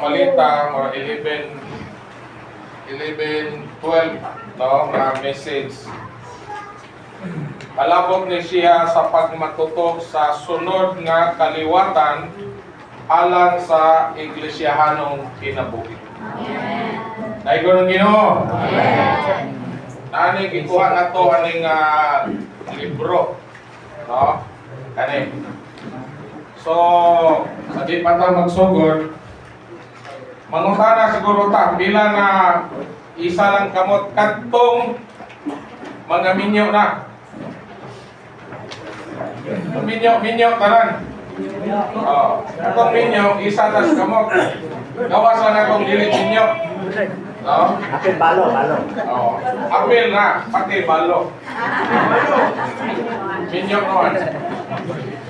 balita or 11, 12, no, nga message. Palabot ni siya sa pagmatutok sa sunod nga kaliwatan alang sa iglesyahanong kinabuhi. Dahil ko ng Ginoo. Nani gikuha na to aning libro, no? Kani. So, sa di pa ta magsugod, mangutana siguro ta bila na isa lang kamot kadtong mga minyo na. Minyo tanan. Atong minyo isa tas kamot. Gawas lang akong dili minyo. No? Apil balo. Apil na pati balo. Minyo noon.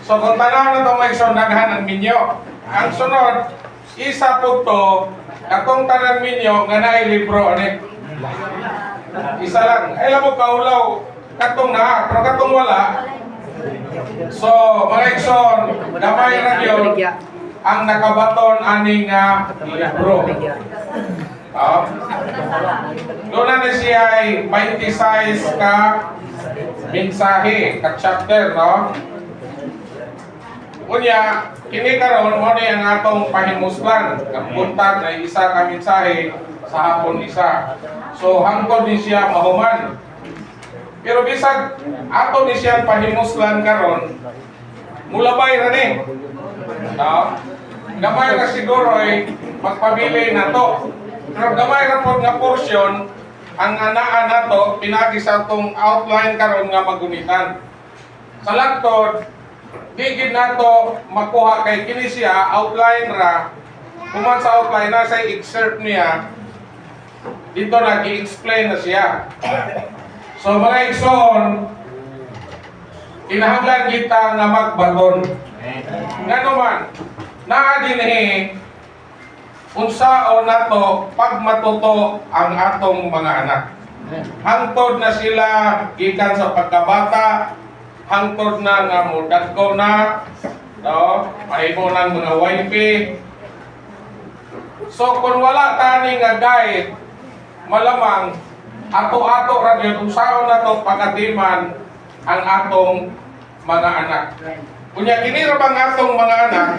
So kung tanaw na itong may sonaghan ng minyo, ang sunod, isa po to, katong tanang minyo, nga na libro, ano? Isa lang. Ay, alam mo, kaulaw, katong na, pero katong wala. So, mga ikson, damay na yun, ang nakabaton aning libro. Doon na siya ay 26 ka mensahe, ka chapter, no? Unya, kini karon mo ni ang atong pahimuslan. Ang buntag na isa ka mensahe sa hapon isa. So hangtod ni siya mahuman. Pero bisag ato ni siya pahimuslan karon, mulabay ra ni. No? Gamay ra siguro ay magpabili na to. Pero gamay ra pod nga portion ang anaa nato pinagi sa atong outline karon nga magunitan. Sa lagtod di gid nato makuha kay kini siya outline ra. Human sa outline na sa excerpt niya dito nag-i-explain na siya. So mga igsoon, kinahanglan kita nga magbaton. Ngano man naa dinhi unsaon nato pag matuto ang atong mga anak. Hangtod na sila gikan sa pagkabata, hangtod na nga mudagko na, no? Mahimo ng mga wifi. So kung wala tani nga guide, malamang ato-ato ra gyud unsaon nato pagatiman ang atong mga anak. Kunya kini ra bang atong mga anak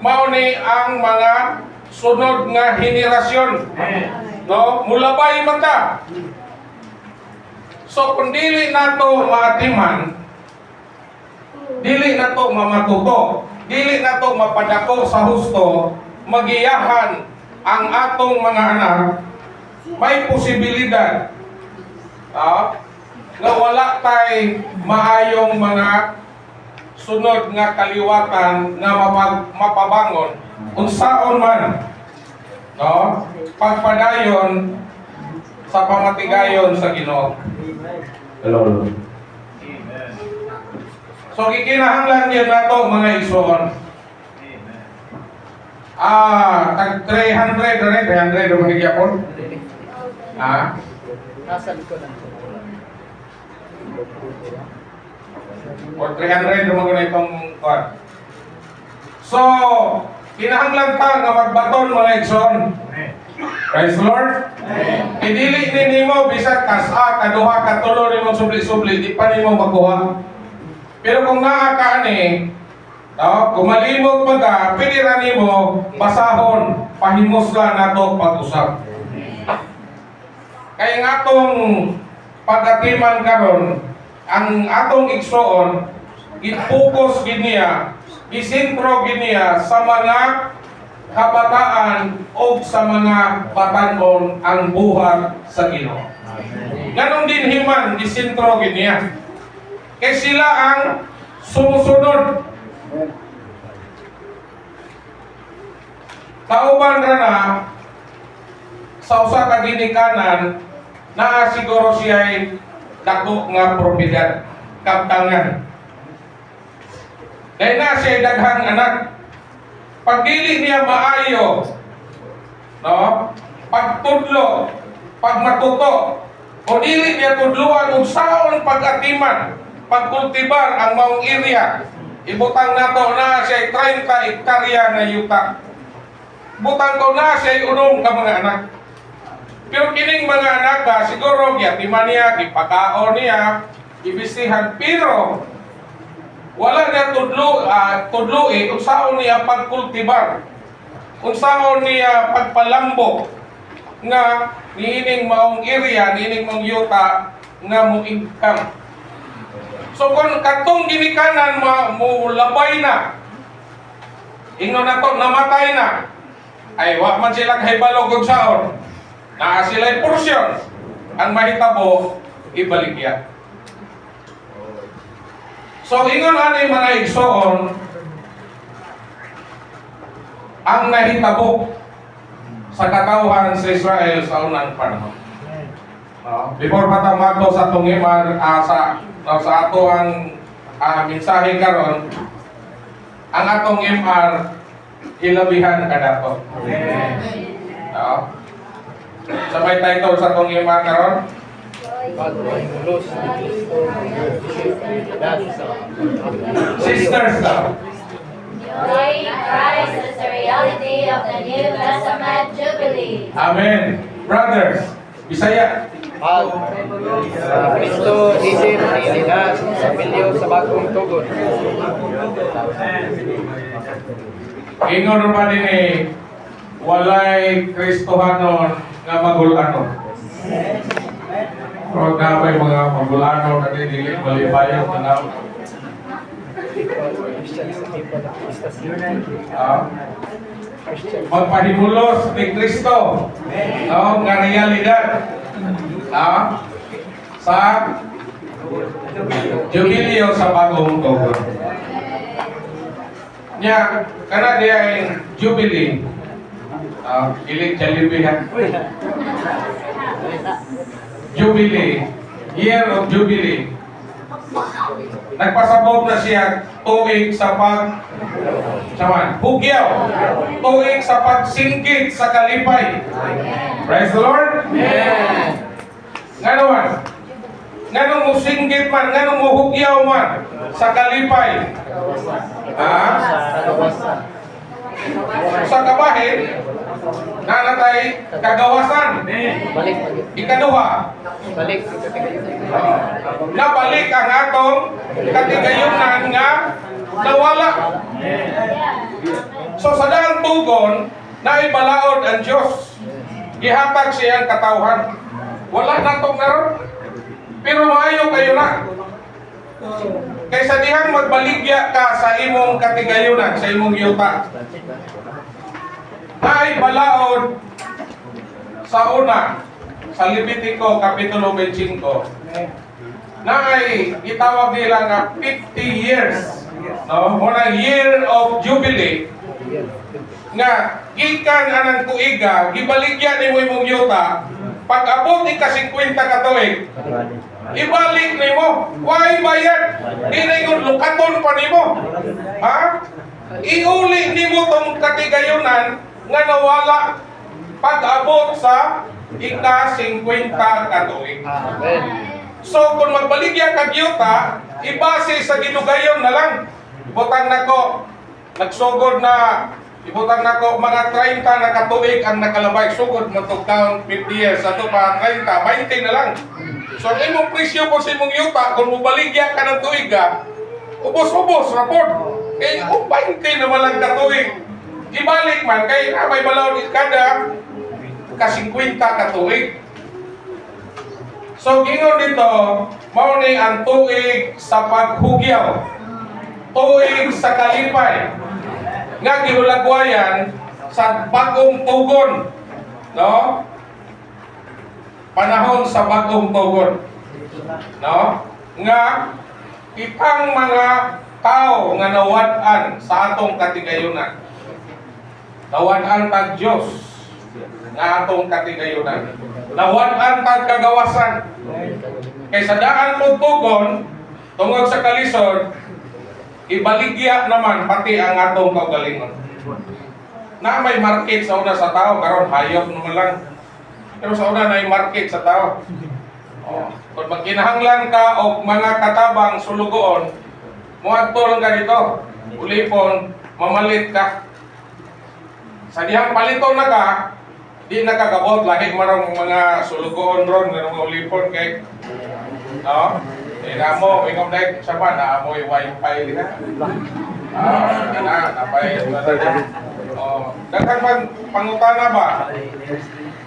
mao ni ang mga sunod nga henerasyon. No? Mulabay man ta. So kung dili nato maatiman, dili na to mamatuto, dili na to mapadako sa husto, magiyahan ang atong mga anak, may posibilidad nga wala tay maayong mga sunod nga kaliwatan nga mapabangon unsaon man, no? Pagpadayon sa pamatigayon sa Ginoo. Hello. So gikinahanglan niya nato mga igsoon. Tag 300 rin, 300 ang magyapon. Nasa likod ng O 300 naman na itong kwan. So, kinahanglan ta nga magbaton mga igsoon. Praise the Lord. Idili nimo bisag kas-a, kaduha, katulo nimong subli-subli, di pa nimo makuha. Pero kung naa ka ani, kumalimog maga, pwede ra nimo basahon, pahimuslan nato pag-usap. Kaya nga atong pagatiman karon, ang atong igsoon, gid-focus gid niya, gisentro gid niya sa mga kabataan o sa mga batanon ang buhat sa Ginoo. Ganon din himan, gisentro gid niya. Kaya sila ang sumusunod. Kauban ra na sa usa ka ginikanan naa siguro siya ay dako nga propiedad, kaptangan. Dahil na siya ay daghang anak. Pag dili niya maayo, no? Pagtudlo, pagmatuto, o dili niya tudluan kung saon pag-atiman, pagkultibar ang maong area, ibutang nato na siya 30 hektarya na yuta. butang ko na siya unom ka mga anak. Pero kining mga anak ka, siguro giyatiman niya, gipakaon niya, ibisihan, pero wala niya tudloi, unsaon niya pagkultibar, unsaon niya pagpalambo, nga niining maong area, niining maong yuta, nga mo income. So kung katong ginikanan mo labay na, ingno na to, namatay na, ay wa man sila kahibalo kung saon, naa sila'y porsyon, ang mahitabo, ibaligya. So ingon ani mga igsoon, ang nahitabo sa katawhan sa Israel sa unang panahon. Before matamato sa tungiman sa ato ang mensahe karon, ang atong MR ilabihan kadato. Sabay title sa atong MR karon. Sisters daw. Knowing Christ is the reality of the New Testament Jubilee. Amen. Brothers, Bisaya. Sa Kristo isin realidad sa milyo sa bagong tugon. Ingon ba din walay Kristohanon nga magulanon. Pero gamay mga magulanon na dili malibayan na magpahimulos ni Kristo nga realidad sa Jubileo sa bagong tugon. Nya kana dia yung Jubilee. Ilig Jollibee ha. Jubilee, year of Jubilee. Nagpasabot na siya tuig sa hugyaw, tuig sa pagsingkit sa kalipay. Praise the Lord. Amen. Nganuman, nganong mo singgit man, nganong mo hugyaw man sa kalipay. Sa kabahin, nanatay kagawasan. Balik. Ikaduha, Balik. nabalik ang atong katigayunan nga nawala. So sa daang tugon, naibalaod ang Diyos. Gihatag siyang katawhan. Wala na itong naroon. Pero maayo kayo na. Kaysa dihang magbaligya ka sa imong katigayunan, sa imong yuta. Naibalaod sa una, sa Levitico Kapitulo 25, na ay itawag nila nga 50 years, no? Muna year of Jubilee, nga gikan anang tuiga, gibaligyan ni mo imong yuta, pag abot ni ka 50 ka tuig, ibalik ni mo. Why bayad? Di na yung lukaton pa ni mo. Iuli ni mo tong katigayunan nga nawala pag abot sa ika-50 ka tuig. Amen. So kung magbaligya kag yuta, ibase sa ginugayon na lang. Ibutang nako, nagsugod na, ibutang nako mga 30 na katuig ang nakalabay. Sugod mo to count 50 years, ato pa 30, 20 na lang. So ang imong presyo po sa imong yuta, kung mubaligya ka ng tuiga, ubos-ubos, raport. Kaya kung 20 naman lang katuig, ibalik man, kaya may balaw kada ka-50 katuig. So gingon dito, mauni ang tuig sa paghugyaw, tuig sa kalipay, nga gihulagwayan sa bagong tugon, no? Panahon sa bagong tugon, no? Nga itang mga tao nga nawad-an sa atong katigayunan, nawad-an tag Dios nga atong katigayunan, nawad-an tag kagawasan. Kay sa daan mo tugon tungod sa kalisod, ibaligya naman pati ang atong kaugalingon. Na may market sa una sa tao, karon hayop naman lang. Pero sa una na market sa tao. Kung magkinahanglan ka o mga katabang sulugoon, muadto lang ka dito. Ulipon, mamalit ka. Sa dihang palito na ka, di nakakabot lahi marong mga sulugoon ron ng mga ulipon kay no? Mo, ingom na sama na amoy wifi diha. Napay daghang pangutana ba?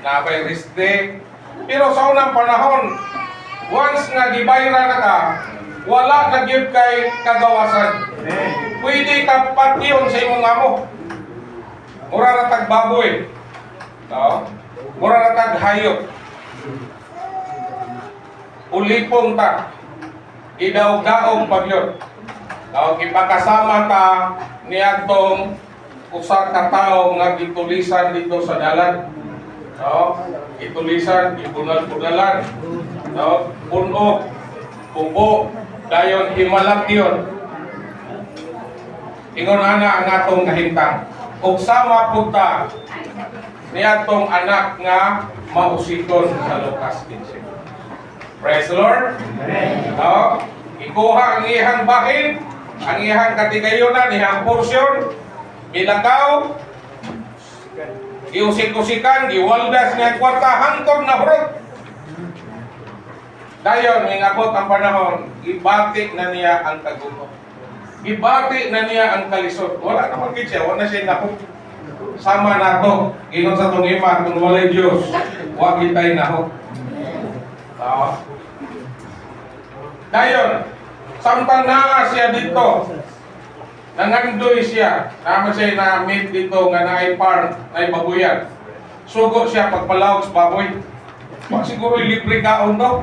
Napay rest day. Pero sa unang panahon, once nga gibayra na ka, wala na gyud kay kagawasan. Pwede ka patyon sa imong amo. Mura na tag baboy. No? Mura na tag hayop. Ulipong ta. Idaog-daog pag yun. No? Ipakasama ta niadtong usa ka tawo nga gitulisan dito sa dalan. No? Itulisan, ibunal-bunalan. No? Puno, bubo, dayon himalak yun. Ingon ana ang atong kahintang. Ug sama punta niadtong anak nga mausikon sa Lucas 15. Praise the Lord. No? Ikuha ang iyang bahin, ang iyang katigayonan, iyang porsyon, bilagaw, iusik-usikan, giwaldas nga kwarta hangtod na hurot. Dayon, ngabot ang panahon, ibati na niya ang kagutom. Ibati na niya ang kalisod. Wala naman kitsa, wala siya naku. Sama na to. Ingon sa itong ima, kung wala'y Diyos, wag kita'y naku. Dayon, samtang naa siya dito, nangandoy siya, naman siya na-meet dito nga naay farm, naay babuyan. Sugo siya pagpalawag sa baboy. Wag siguro libre kaon daw.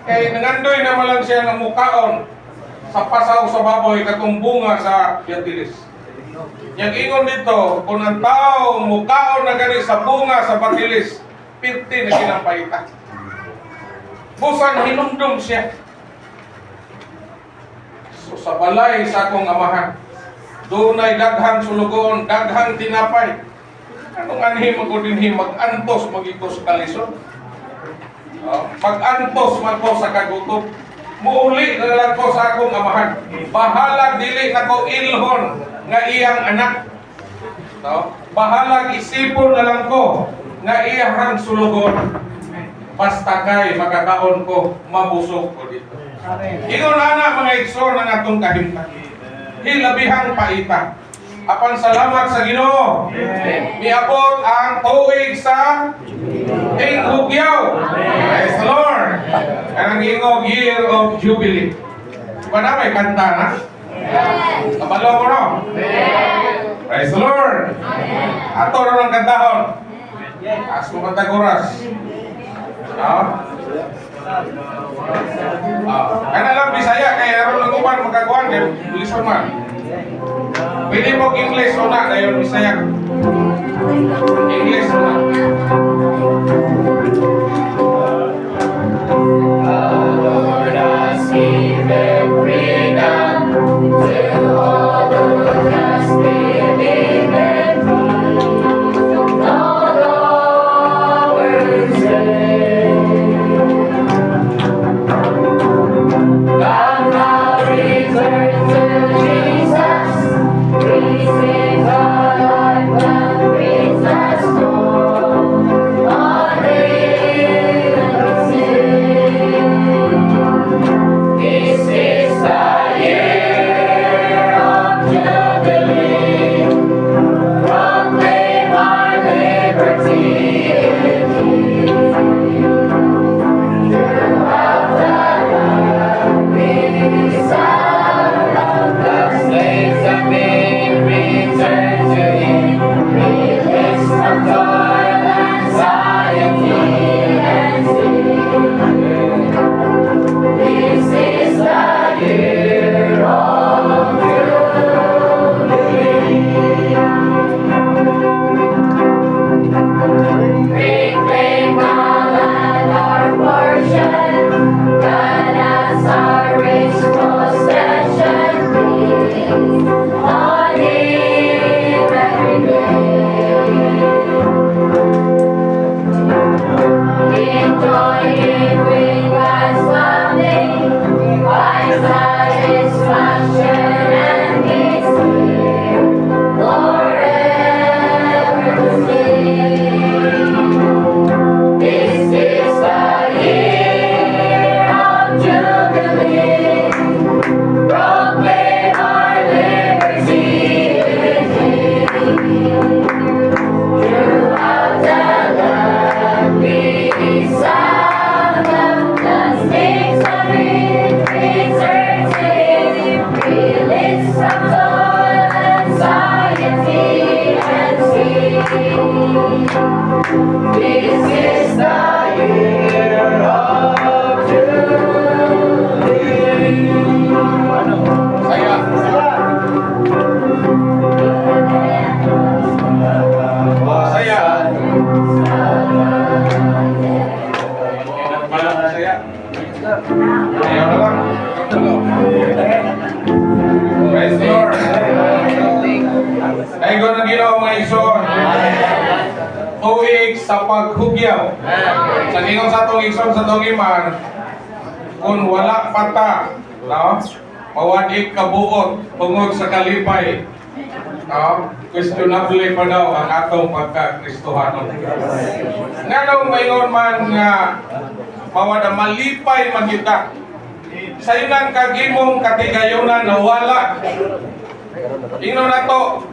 Kaya nangandoy naman lang siya ng mukaon sa pasaw sa baboy katong bunga sa batilis. Yang ingon dito, kung ang tao mukaon na gani sa bunga sa batilis, pirti na kinampayita. Busan hinumdum siya. So sa balay sa akong amahan, doon ay daghang sulugon, daghang tinapay. Anong anhi magudinhi, mag-antos, mag-itos kalisod. Mag-antos man ko sa kagutom. Muuli na lang ko sa akong amahan. Bahalag dili na ko ilhon nga iyang anak. Bahalag isipon na lang ko nga iyang sulugon. Basta kay makakaon ko, mabusog ko dito. Ingon na mga igsoon ng atong kahimtang. Hilabihang paita. Apan salamat sa Ginoo. Miabot ang tuig sa Tinghugyaw. Praise the Lord. Kanang ingog year of Jubilee. Diba na may kanta na? Kabalo mo no? Praise the Lord. Ato na ng kantahon. As mo kataguras. Kana lang Bisaya kaya ron lang uban magkaguan kay Lison man. Pwede mo English o na dayon Bisaya. English o na. Lord has given freedom to all who just believe in me. Not always say, God now return to Jesus. We sing our life and praise us all. This is the year of Jubilee. Saya. Saya. Malam saya. Ayaw na lang. Praise the Lord. Ay ko na ginawa mga ison. Tuig sa paghugyaw. Sa gingon sa itong ison sa itong iman, kung wala pata, no? Mawadik kabuot tungod sa kalipay, no? Questionable pa daw ang atong pagka-Kristohanon. Nga nung mayon man nga mawada malipay man kita. Sa inang kagimong katigayunan nawala. Ingno na to,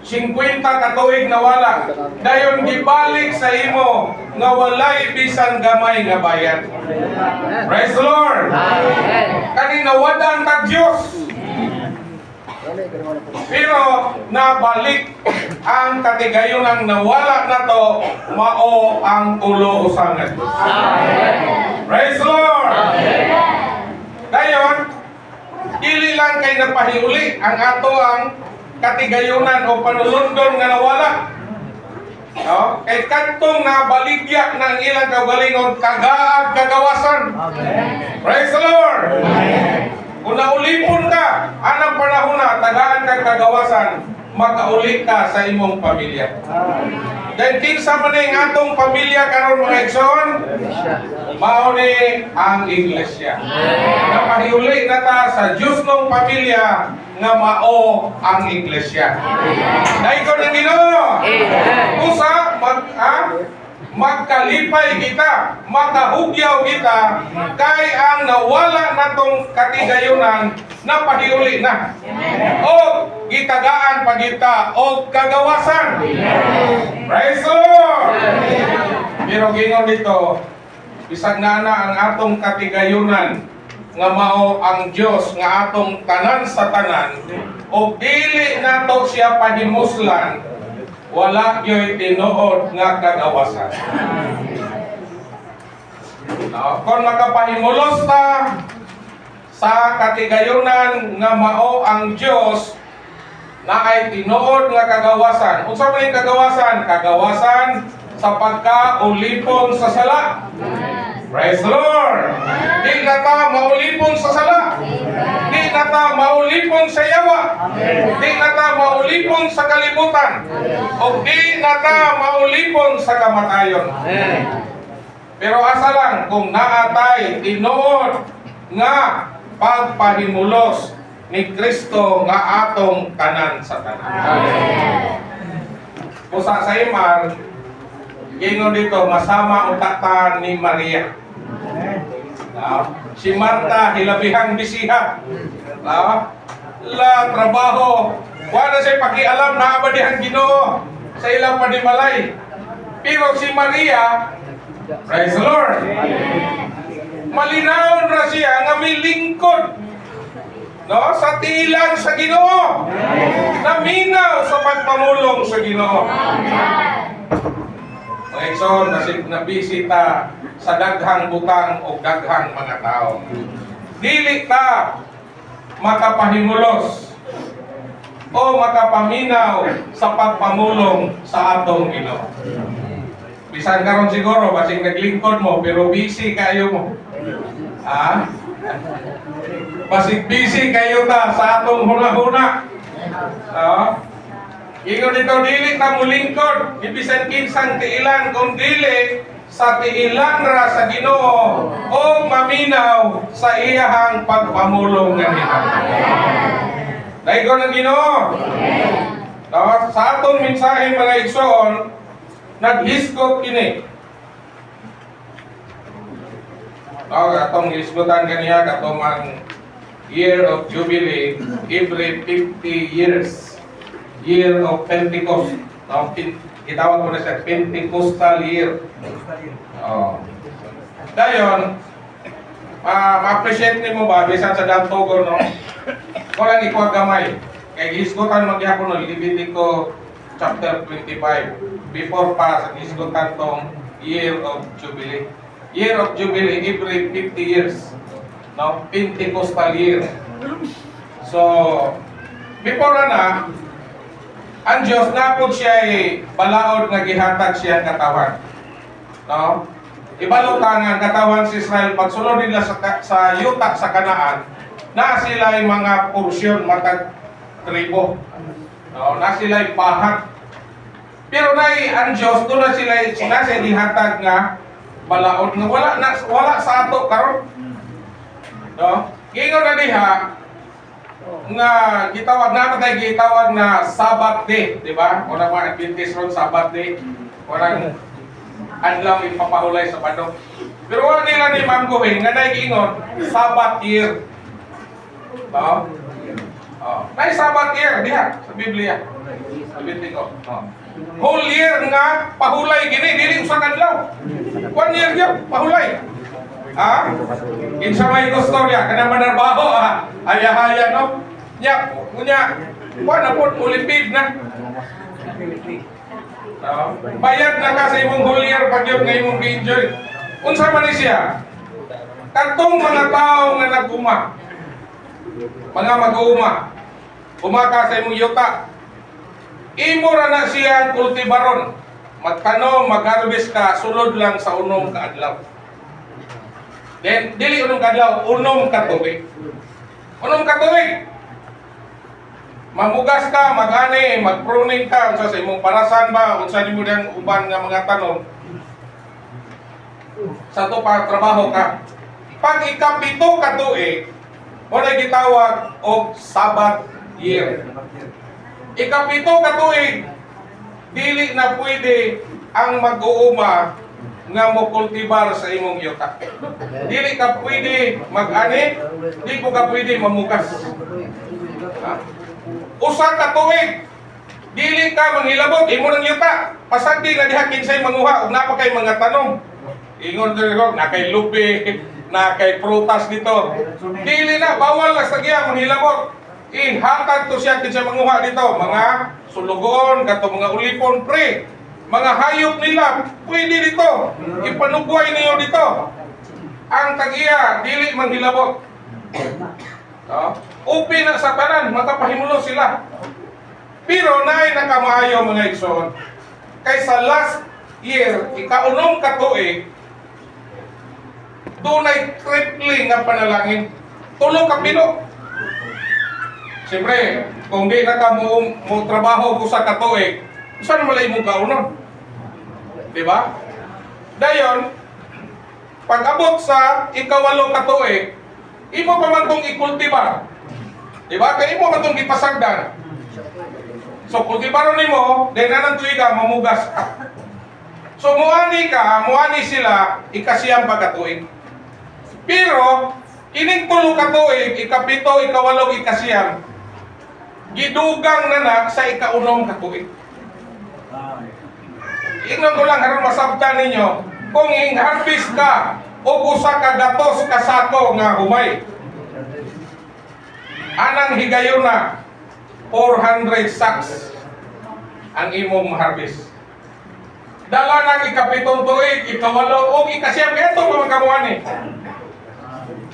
50 katuig nawala. Dayon gibalik sa imo nga walay bisan gamay nga bayad. Praise the Lord. Kani nawadaan ta Dios. Pero nabalik ang katigayunan nawala na to, mao ang tulo usangan. Praise the Lord. Dayon, dili lang kay napahiuli ang ato ang katigayunan o panulundon nga nawala. No? Kay kantong nabaligya ng ilang kaugalingon kagaag kagawasan. Praise the Lord. Kung naulipon ka, anang panahon na tagaan kang kagawasan, makauli ka sa imong pamilya. Dahil kinsa man ang atong pamilya karon mga igsoon, mao ni ang iglesia. Napahiuli na ta sa Dios ng pamilya nga mao ang iglesia. Dahil ko ng Ginoo. Usa magkalipay kita, makahugyaw kita, kay ang nawala natong katigayunan napahiuli na. O gitagaan pa kita o kagawasan. Praise the Lord. Pero gingon dito, bisag na ang atong katigayunan nga mao ang Dios nga atong tanan sa tanan, o dili nato siya pahimuslan, wala yo'y tinuod nga kagawasan. Kung makapahimulos ta sa katigayunan nga mao ang Dios na ay tinuod nga kagawasan. Unsa man yung kagawasan? Kagawasan sa pagkaulipon sa sala. Praise the Lord. Di na ta maulipon sa sala. Di na ta maulipon sa yawa. Di na ta maulipon sa kalibutan. O di na ta maulipon sa kamatayon. Pero asa lang kung naatay tinuod nga pagpahimulos ni Kristo nga atong tanan sa tanan. Pusa sa iman, gingon dito, masama ang tata ni Maria. Si Marta, hilabihang bisiha. La trabaho. Wala siya pakialam na abadihang Ginoo sa ilang panimalay. Pero si Maria, praise the Lord, malinaw na siya nga may lingkod, no, sa tiilan sa Ginoo, naminaw sa pagpamulong sa Ginoo. Mga igsoon, nabisita sa daghang butang o daghang mga tao. Dili ta makapahimulos o makapaminaw sa pagpamulong sa atong Ginoo. Bisan karon siguro, basig naglingkod mo, pero busy kayo mo. Basig busy kayo ta sa atong huna-huna. Ingon dito, dili ta mo lingkod, ibisan kinsang tiilan, kung dili sa tiilan ra sa Ginoo o maminaw sa iyahang pagpamulong nga Ginoo. Dahil ko ng Ginoo. Sa atong mensahe mga igsoon, naghiskot kini. Atong hisgotan kaniya katong ang year of Jubilee every 50 years. Year of Pentecost. Itawag ko na siya Pentecostal year. Dayon, ma-appreciate nimo ba bisan sa dantogon, no? Kung lang ikaw gamay. Kay hisgotan magyapon no Leviticus chapter 25. Before pa sa gisgutan tong Year of Jubilee. Year of Jubilee every 50 years. No? Pentecostal year. So, before na, ang Diyos napod siya ay balaod nga gihatag siya ang katawan. No? Ibalo ka nga ang katawan si Israel pagsulod nila sa yuta sa Kanaan, na sila ay mga porsyon, matag tribo. No? Na sila ay pahat. Pero na ang Diyos, doon na sila gihatag nga balaod nga wala sa ato karon. No? Ingon na diha nga gitawag na Sabbath day, di ba? Wala mga Adventist ron Sabbath day. Walang adlaw ipapahulay sa Bado. Pero wala nila ni Ma'am Guhin nga nag-ingon Sabbath year. No? Nay Sabbath year diha sa Biblia. Sabihin ko. Whole year nga pahulay gini dili usa ka adlaw. 1 year gyud pahulay. Kinsa may gusto niya kana manarbaho haya-haya no. Nya na po ulipid na. Bayad na ka sa imong whole year pag yun nga imong gi-enjoy. Unsa man ni siya? Katong mga tao nga naguma. Mga mag-uuma. Umaka sa imong yuta. Imo ra na siya kultibaron. Magtanom, mag-harvest ka sulod lang sa unom ka adlaw. Then dili unom ka adlaw, unom ka tuig. Unom ka tuig. Mamugas ka, mag-ani, mag-pruning ka unsa sa imong parasan ba, unsa nimo dang uban nga mga tanom. Sa to pa trabaho ka. Pag ikapito ka tuig, wala gitawag og Sabbath year. Ikapito ka tuig, dili na pwede ang mag-uuma nga mo kultibar sa imong yuta. Dili ka pwede mag-ani, di ko ka pwede mamugas. Usa ka tuig, dili ka manghilabot imo nang yuta. Pasagdi na diha kinsay manguha ug napa kay mga tanom. Ingon diri na kay lubi, na kay prutas dito. Dili na bawal na sa giya manghilabot. Ihatag to siya kinsay manguha dito, mga sulugon, kato mga ulipon pre. Mga hayop nila, pwede dito. Ipanugway niyo dito. Ang tagiya, dili manghilabot. Upi na sa tanan, makapahimulo sila. Pero naay nakamaayo mga igsoon. Kay sa last year, ikaunom ka tuig, dunay tripling nga panalangin. Tulong ka pino. Siyempre, kung di na ka mo trabaho ko sa katuig, saan malay mong kaunon? Diba? Dayon, pag abot sa ikawalo katuig, imo pa man kong ikultibar. Diba? Kaya imo man kong ipasagdan. So, kultibaron nimo, then nanang tuiga, mamugas ka. So, muani sila, ikasiyang pagkatuig. Pero, ining tulo katuig, ikapito, ikawalo, ikasiyang, gidugang nanak sa ikaunom katuig. Ingnon ko lang haron masabtan ninyo, kung harvest ka o usa ka gatos ka sako nga humay, anang higayon na 400 sacks ang imong harvest. Dala nang ikapitong tuig, ikawalo, o ikasiyam, ito mga kamuani.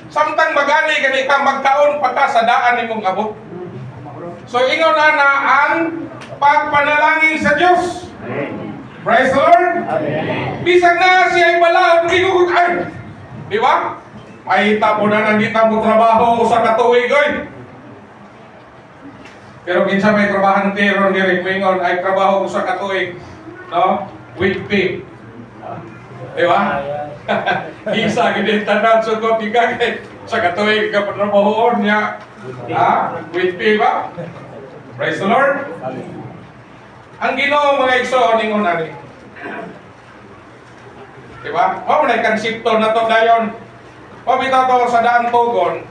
Samtang magani gani ka magkaon pa ka sa daan nimong abot. So ingon na ang pagpanalangin sa Diyos. Praise the Lord. Bisag na siya ay balaod, gigugod ay. Di ba? Ay tapo na nangita mo trabaho sa katuig oy. Pero minsan may trabahan tiro ni Rick Mingon ay trabaho ko sa katuig, no? With pay. Di ba? Isa gid tanan so ko tigay sa katuig ka patrabahoon niya. With pay ba? Praise the Lord. Ang Ginoo mga igsoon ningon ani. Di ba? Mao man konsepto na to dayon. Pabitaw to sa daan Togon.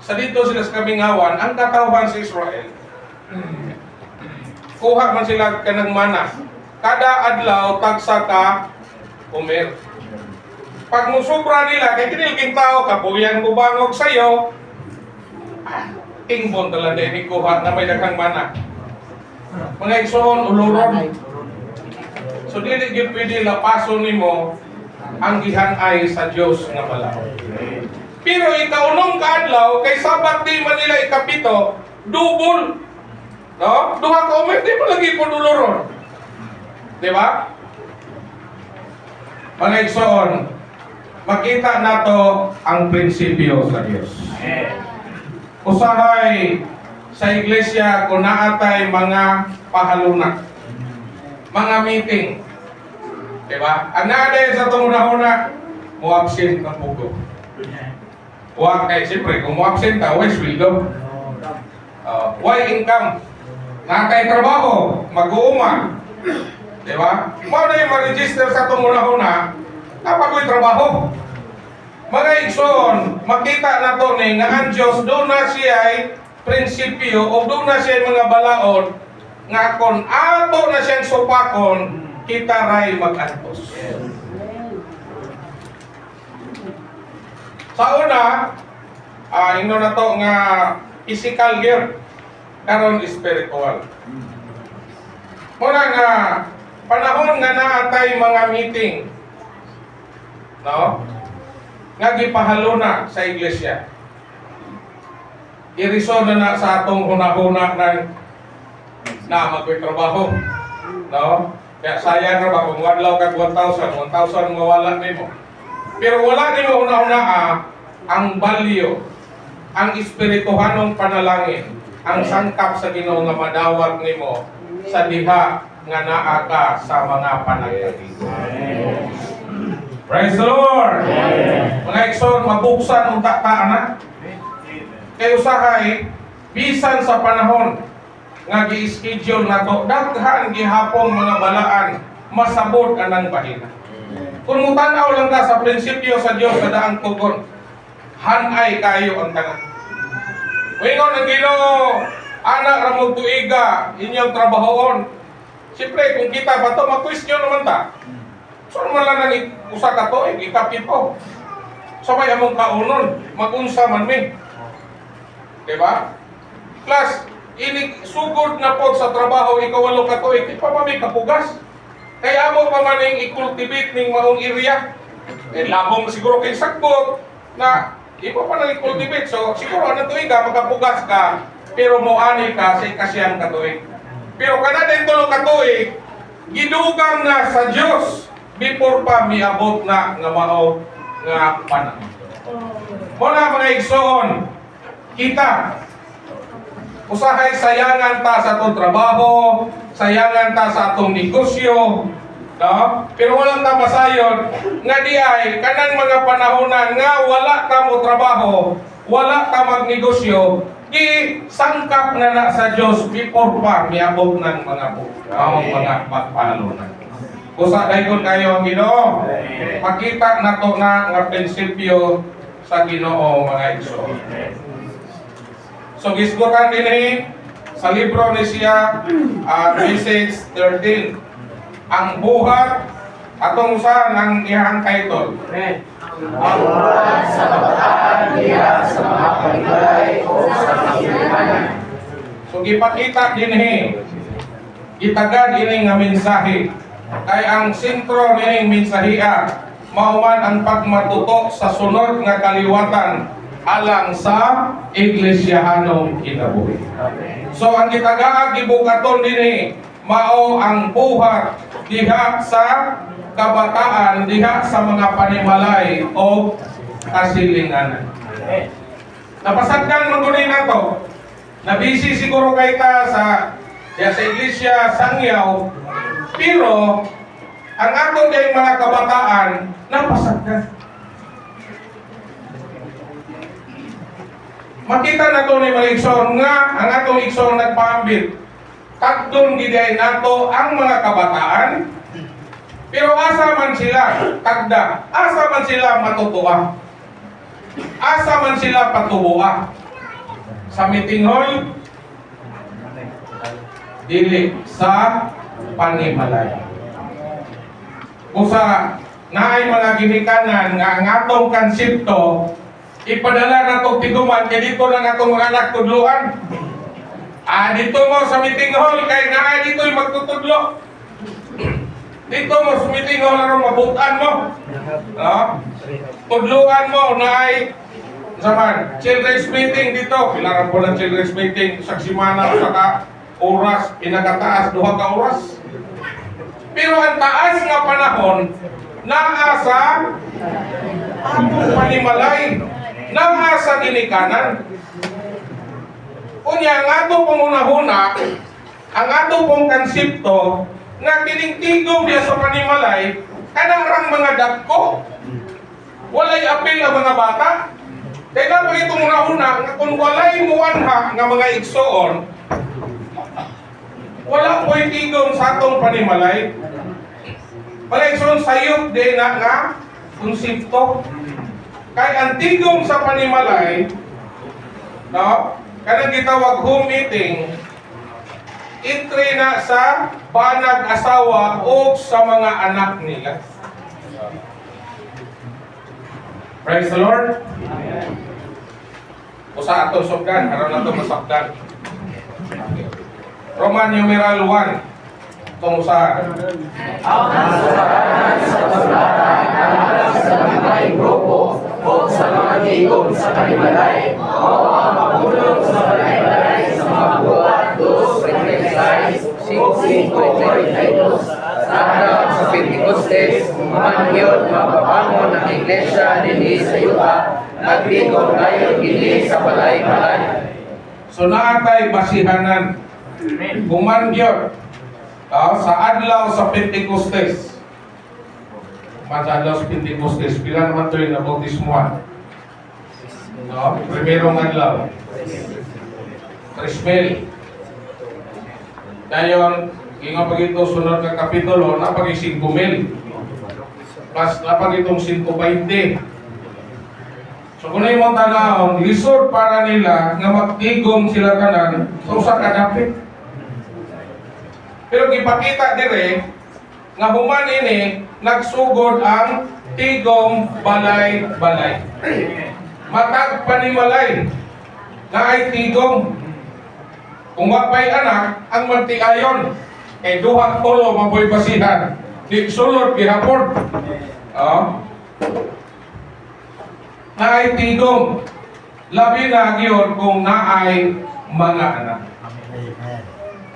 Sa dito sila sa Kabingawan, ang katawhan sa Israel. Kuha man sila kanang mana. Kada adlaw tagsa ka umer. Pag musubra nila kay kinilking tao kapuyan mo bangog sayo. Tingbon talaga ni kuha na may daghang mana. mga igsoon uluron. So dili gyud pwede lapason nimo ang gihan-ay sa Dios nga balaod. Pero ikaunong kaadlaw kay Sabat di man nila ikapito, double. No? Duha ka umet di mo lagi pud uluron. Di ba? Mga igsoon, makita nato ang prinsipyo sa Dios. Usahay sa iglesia kung naatay mga pahaluna, mga meeting. Diba? Ang naaday sa tumuna-una, mo-absent ng pugo. Huwag kay, siyempre, kung mo-absent ka, why sweldo? Why income? Nakay trabaho, mag-uuma. Diba? Mao na yung ma-register sa tumuna-una, kapagoy trabaho. Mga igsoon, makita na to ni nga ang Diyos, doon na siya ay prinsipyo o doon na siya ay mga balaod nga kon ato na siyang supakon, kita ray mag-antos. Sa una, ino na to nga physical gear, karon spiritual. Muna nga, panahon nga naatay mga meeting, no? Nga gipahaluna sa iglesia. Iriso na sa atong hunahuna na magtrabaho, no? Kaya sayang na ba kung wadlaw kag 1,000 mawala nimo. Pero wala nimo una-una ang value, ang espirituhanong panalangin, ang sangkap sa Ginoo nga madawat nimo sa diha nga naa ka sa mga panagdating. Praise the Lord! Mga igsoon, mabuksan unta ta anak. Kay usahay bisan sa panahon nga gi-schedule nato daghan gihapon mga balaan masabot anang bahina. Kung mutanaw lang ka sa prinsipyo sa Dios sa daang tugon, hanay kayo ang tanan. Wingon ang Ginoo, anak ra mo tuiga inyong trabahoon. Siyempre kung kita ba to mag-question naman ta. So man lang nang usa ka to ikapito. Sabay among kaunon, magunsa man mi. Diba? Plus, ini sugod na po sa trabaho, ikawalo ka to, di pa may kapugas. Kaya mo pa maning i-cultivate ning maong area. Labong siguro kay sagbot na di pa nang i-cultivate. So, siguro ano to ka, magkapugas ka, pero moani ka sa ikasiyang katuig. Pero kada din tulo katuig, gidugang na sa Dios before pa miabot na nga mao nga panahon. Muna mga igsoon, kita usahay sayangan ta sa atong trabaho, sayangan ta sa atong negosyo, no? Pero walang ta masayon nga di ay kanang mga panahona nga wala ta mo trabaho, wala ta magnegosyo, di sangkap na sa Dios before pa miabot ng mga pagpahalunan. Usa dayon kayo ang Ginoo. Makita nato na nga prinsipyo sa Ginoo mga igsoon. So gisgutan din sa libro ni siya message 13 ang buhat atong usa ng iyang title. Ang buhat sa kabataan diha sa mga pagbalay o sa kasilipanan. So gipakita din gitagad ini nga mensahe kay ang sentro nining mensahiya mao man ang pagmatuto sa sunod nga kaliwatan alang sa iglesyahanong kinabuhi. So ang gitagaag gibukaton dinhi mao ang buhat diha sa kabataan, diha sa mga panimalay o kasilinganan. Napasagdan man guni nato. Nabisi siguro kay ta sa iglesia Sangyaw, pero ang aton kay mga kabataan napasagdan. Makita na to ni mga igsoon nga ang atong igsoon nagpaambit. Tagdon giday nato ang mga kabataan. Pero asa man sila tagda, asa man sila matutuwa. Asa man sila patubuha. Sa meeting hall, dili sa panimalay. Usa naay mga ginikanan nga ang atong konsepto ipadala na itong tiguman, kaya dito lang atong mga anak tudluan. Dito mo sa meeting hall, kaya nga dito tudlo. Dito mo, sumiting mo lang mabutan mo. Tudluan mo na ay zaman, children's meeting dito. Pilaran po ng children's meeting sa simana saka oras, pinakataas, 2 ka oras. Pero ang taas nga panahon, naasa atong panimalay, naasa ginikanan. Kunya, ang ato pong unahuna, ang ato pong konsepto, na tinigtigom niya sa panimalay, kanang rang mga dagko. Walay apil ang mga bata. Kaya nga pag itong unahuna, kung walay muwanha nga mga igsoon, wala po'y tigom sa atong panimalay. Wala igsoon sayop din na nga konsepto. Kaya ang tigom sa panimalay, no? Kanang gitawag home meeting, entry na sa banag asawa o sa mga anak nila. Praise the Lord. Usa atong sugdan, aron nato masakdan. Roman numeral 1. Itong usahan. Ang nasaranan sa kasulatan alang sa mga grupo o sa mga tigom sa panimalay o ang magulong sa panimalay sa mga buwan 2:36 o 5:42 sa araw sa Pentecostes, mangyod mapapangon ng iglesia dinhi sa yuta, nagtigom tayo dinhi sa balay-balay. So naatay basihanan. Kumangyod sa adlaw sa Pentecostes. Sa adlaw sa Pentecostes, pila naman ito yung nabautismuan. No? Primerong adlaw. Trismel. Dayon, nga pag ito sunod ng kapitulo, napag 5,000. Plus, napag itong 120. So, kung yung mga tanahon, lisod para nila nga magtigom sila kanan, so sa kadapit. Pero ipakita dire nga human ini nagsugod ang tigom balay-balay. Matag panimalay nga ay tigom. Kung wapay anak, ang magtiayon kay duha tulo maboy basihan. Di sulod gihapon. Na ay tigom. Labi na gyud kung naay mga anak.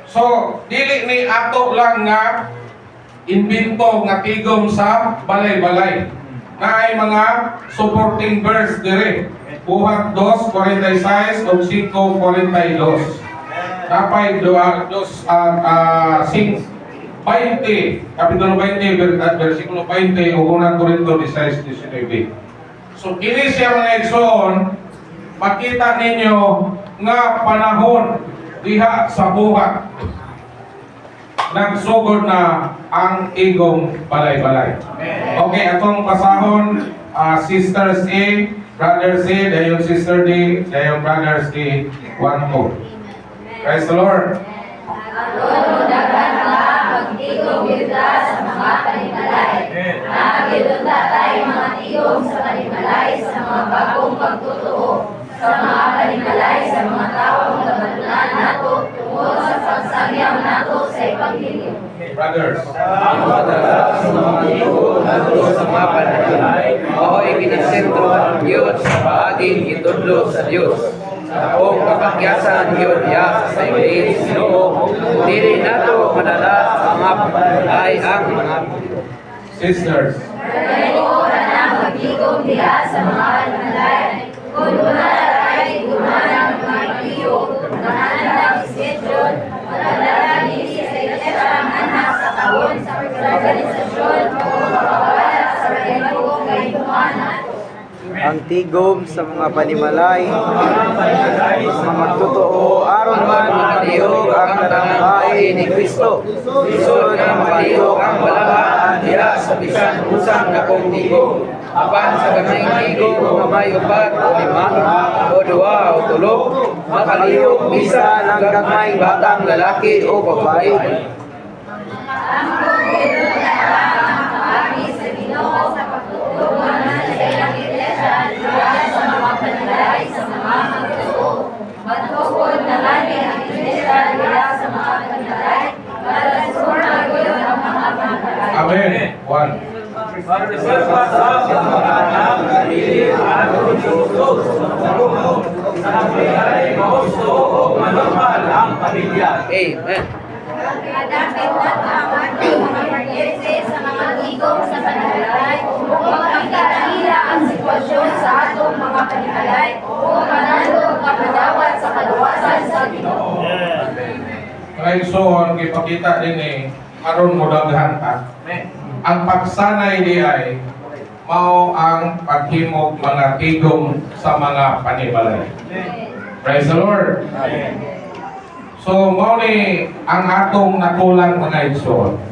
So, dili ni ato lang nga invento nga tigom sa balay-balay. Na ay mga supporting verse dire. Buhat 2:46 o 5:42. Kapay 20, kapitulo 20, versikulo 20 o 1 Corinto 16:19. So, kini siya mga igsoon, makita ninyo nga panahon diha sa buhat nagsugod na ang igong balay-balay. Okay, atong pasahon, Sisters A, Brothers A, dayon Sister D, dayon Brothers D, 1-2. Praise the Lord. Ang dagan nga magtigom kita sa mga panimalay. Nagilunta tayo mga tigom sa panimalay sa mga bagong pagtutoo, sa mga panimalay sa mga tawang nabatunan nato tungkol sa pagsagyam nato sa Ebanghelyo. Brothers. Ang madalas ng mga tigom nato sa mga panimalay, mao'y ginisentro ng Diyos sa paaging itudlo sa Diyos. O kapagyasan yun ya sa ibahin Ginoo, dili nato madalas ang mga panimalay ang mga Sisters. Pero na magtigom diha sa mga panimalay. Kung tayo gumanang mga iyo, nahanap isityon, magdalagi sa ilang anak sa kahon, sa organisasyon, o makawala sa religong kaibumanan. Ang tigom sa mga panimalay, mga magtotoo, aron man makalihog ang tanghain ni Kristo. Isod na makalihog ang balahaan diha sa bisan usang nakong tigom. Apan sa gamay tigom, mamay upat o 5 o 2 o 3, makalihog bisan ang gamay batang lalaki o babae. Ang kumpito na ang pag-agi sa Ginoo sa pagtutulungan sa ilang iglesia diha sa mga panimalay sa mga magtutoo. Magtukod na lagi ang iglesia diha sa mga panimalay para sa pagreserba sa pamamahala ng sarili at pagsusunod sa grupo sa kapilay mahusto o manormal ang pamilya. Amen. Adapit na tawad ng mga emergency sa mga tigong sa panimalay upang makikita ang sitwasyon sa atong mga panimalay upang manalo kapadawat sa kaluwasan sa Ginoo. Kaya so, ang ipakita din aron mo daghan ta. Ang pagsanay di ay mao ang paghimog mga tigong sa mga panimalay. Praise the Lord. So, mao ni ang atong nakulang mga igsoon.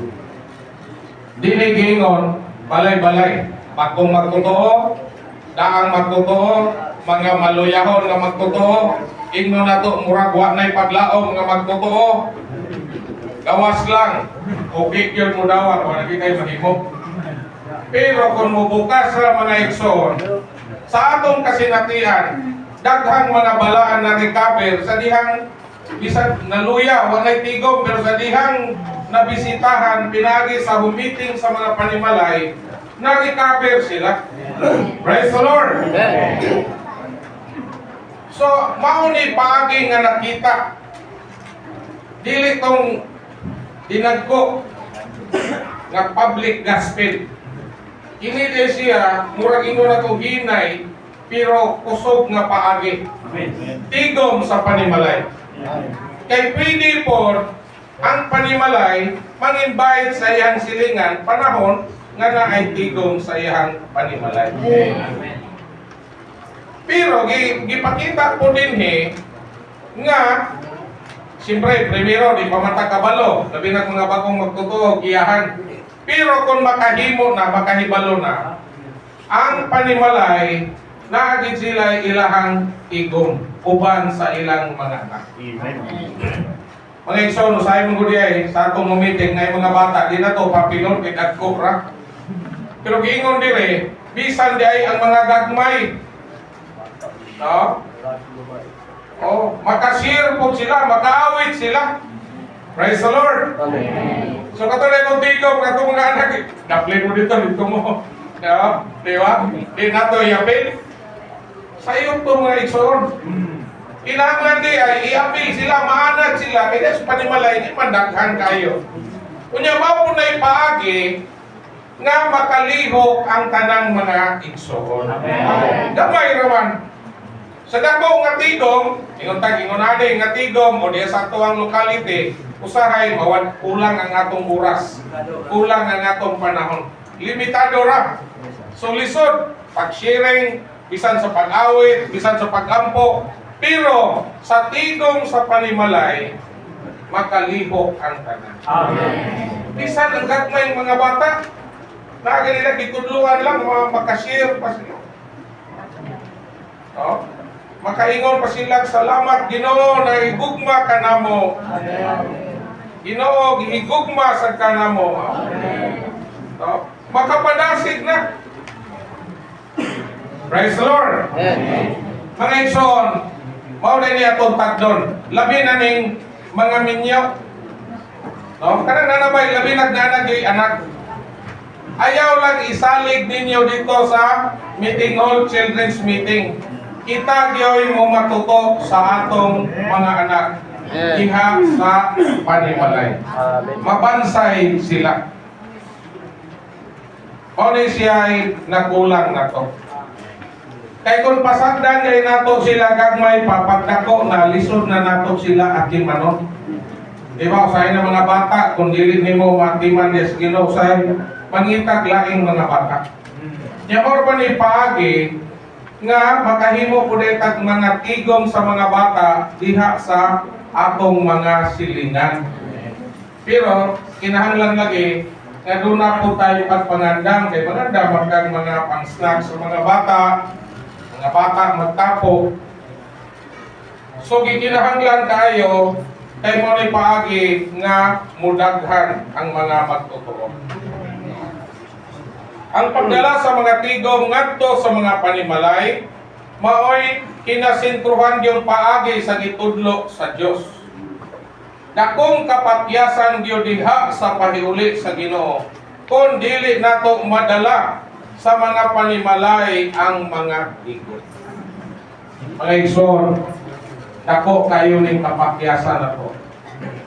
Dili gingon balay-balay, bagong magtotoo, daang magtotoo, mga maluyahon nga magtotoo, ingno nato murag wa nay paglaom nga magtotoo. Gawas lang, okay yun mo daw, wala kay mahimog. Pero kung mubukas sa mga igsoon, sa atong kasinatian, daghang mga balaan na recover sa dihang bisan naluya, walay tigom, pero sa dihang nabisitahan, pinagi sa humiting sa mga panimalay, na-recover sila. Praise the Lord! So, mauni paagi nga nakita, dili tong dinagko nga public gospel. Kini di siya, murag ingo na itong hinay, pero kusog nga paagi. Tigom sa panimalay. Kay pwede po ang panimalay mang-invite sa iyang silingan panahon nga naay tigom sa iyang panimalay. Pero gipakita po din nga siyempre primero di pa matakabalo, labi na mga bagong magtotoo giyahan. Pero kung makahimo na, makahibalo na, ang panimalay naagid sila ilahang tigom uban sa ilang mga anak. Mga igsoon, usahay mong gudi sa atong meeting ngay mga bata, di na to papilon kay dagko ra. Pero giingon dire, bisan di ay ang mga gagmay. No? Oh, makashare po sila, makaawit sila. Praise the Lord. Amen. So katulad ng tigom, katong mga anak, daplin mo dito mo. No? Di ba? Di na to yapin. Sa iyo to mga igsoon. Kinahanglan di ay i-appeal sila, maanad sila, kaya sa panimalay, hindi mandaghan kayo. Kunya mao po na ipaagi nga makalihok ang tanang mga igsoon. Gamay raman. Sa dako nga tigom, ingon ade nga tigom o diya sa tuwang locality, usahay mawad kulang ang atong oras, kulang ang atong panahon. Limitado ra. So lisod, pag-sharing, bisan sa pag-awit, bisan sa pag-ampo, pero sa tigom sa panimalay, makalihok ang tanan. Bisan ang gagmay mga bata, na ganila gitudluan lang, makashare pa sila. Oh? Makaingon pa sila, salamat Ginoo na higugma ka namo. Ginoo gihigugma sa kanamo. Oh? Makapadasig na. Praise the Lord. Mga igsoon, mao na niya itong tagdon. Labi na ning mga minyo. No? Kanang nanabay, labi nagnanagay anak. Ayaw lang isalig ninyo dito sa meeting hall, children's meeting. Kita gyoy mo matuto sa atong mga anak. Diha sa panimalay. Mabansay sila. O ni siya ay nakulang na to. Kay kung pasagdan kay nato sila gagmay papagdako na lisod na nato sila aking manon. Di ba usahay na mga bata kung dili nimo matiman yes Ginoo usahay mangitag laing mga bata. Nya or pa ni paagi nga makahimo pud tag mga tigom sa mga bata diha sa atong mga silingan. Pero kinahanglan lagi nga doon na po tayo pagpangandam kay pangandam magkang mga pang-snack sa mga bata magtapo. So gikinahanglan kayo kay mo ni paagi nga mudaghan ang mga magtotoo. Ang pagdala sa mga tigom ngadto sa mga panimalay maoy kinasentruhan yung paagi sa gitudlo sa Dios. Dakong kapatyasan gyud diha sa pahiuli sa Ginoo kung dili nato madala sa mga panimalay ang mga tigom. Mga igsoon, dako kayo ning kapakyasan nato.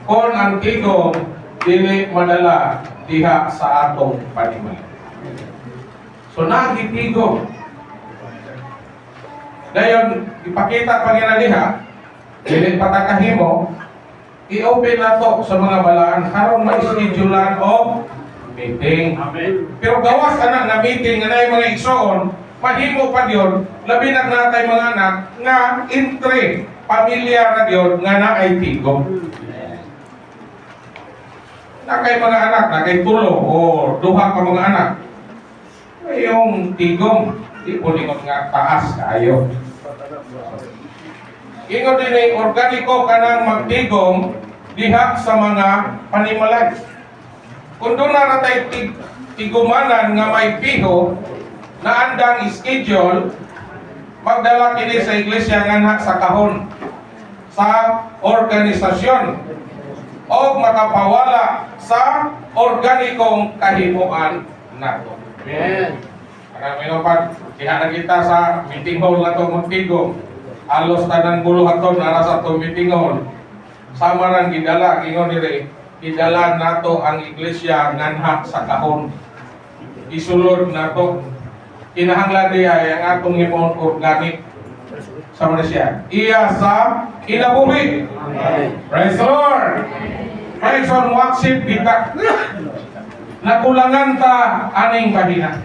Kung ang tigom dili madala diha sa atong panimalay. So nagitigom. Dayon ipakita pa niya diha, dili patakahimo, i-open nato sa mga balaan karon ma-schedulean og meeting. Amen. Pero gawas anak na meeting nga nay mga igsoon, mahimo pa diyon labi na natay mga anak nga entre pamilya na diyon nga naay tigom. Na kay mga anak, na kay tulo o duha ka mga anak. Yung tigom, di po lingon nga taas kaayo. Ingon din ay organiko kanang magtigom diha sa mga panimalay. Kung doon na natay tigumanan nga may piho na andang schedule, magdala kini sa iglesia nga sa kahon sa organisasyon o makapawala sa organikong kahimuan nato. Amen. Karami no pa, diha na kita sa meeting hall na to magtigom. Alos tanang buluhaton nara sa to meeting hall. Sama rang gidala ingon dire, gidala nato ang iglesia nganha sa kahon. Isulod nato. Kinahanglan diya ang atong himon organic. Sama na siya. Iya sa kinabuhi. Praise the Lord. Praise on worship kita. Nakulangan ta aning bahina.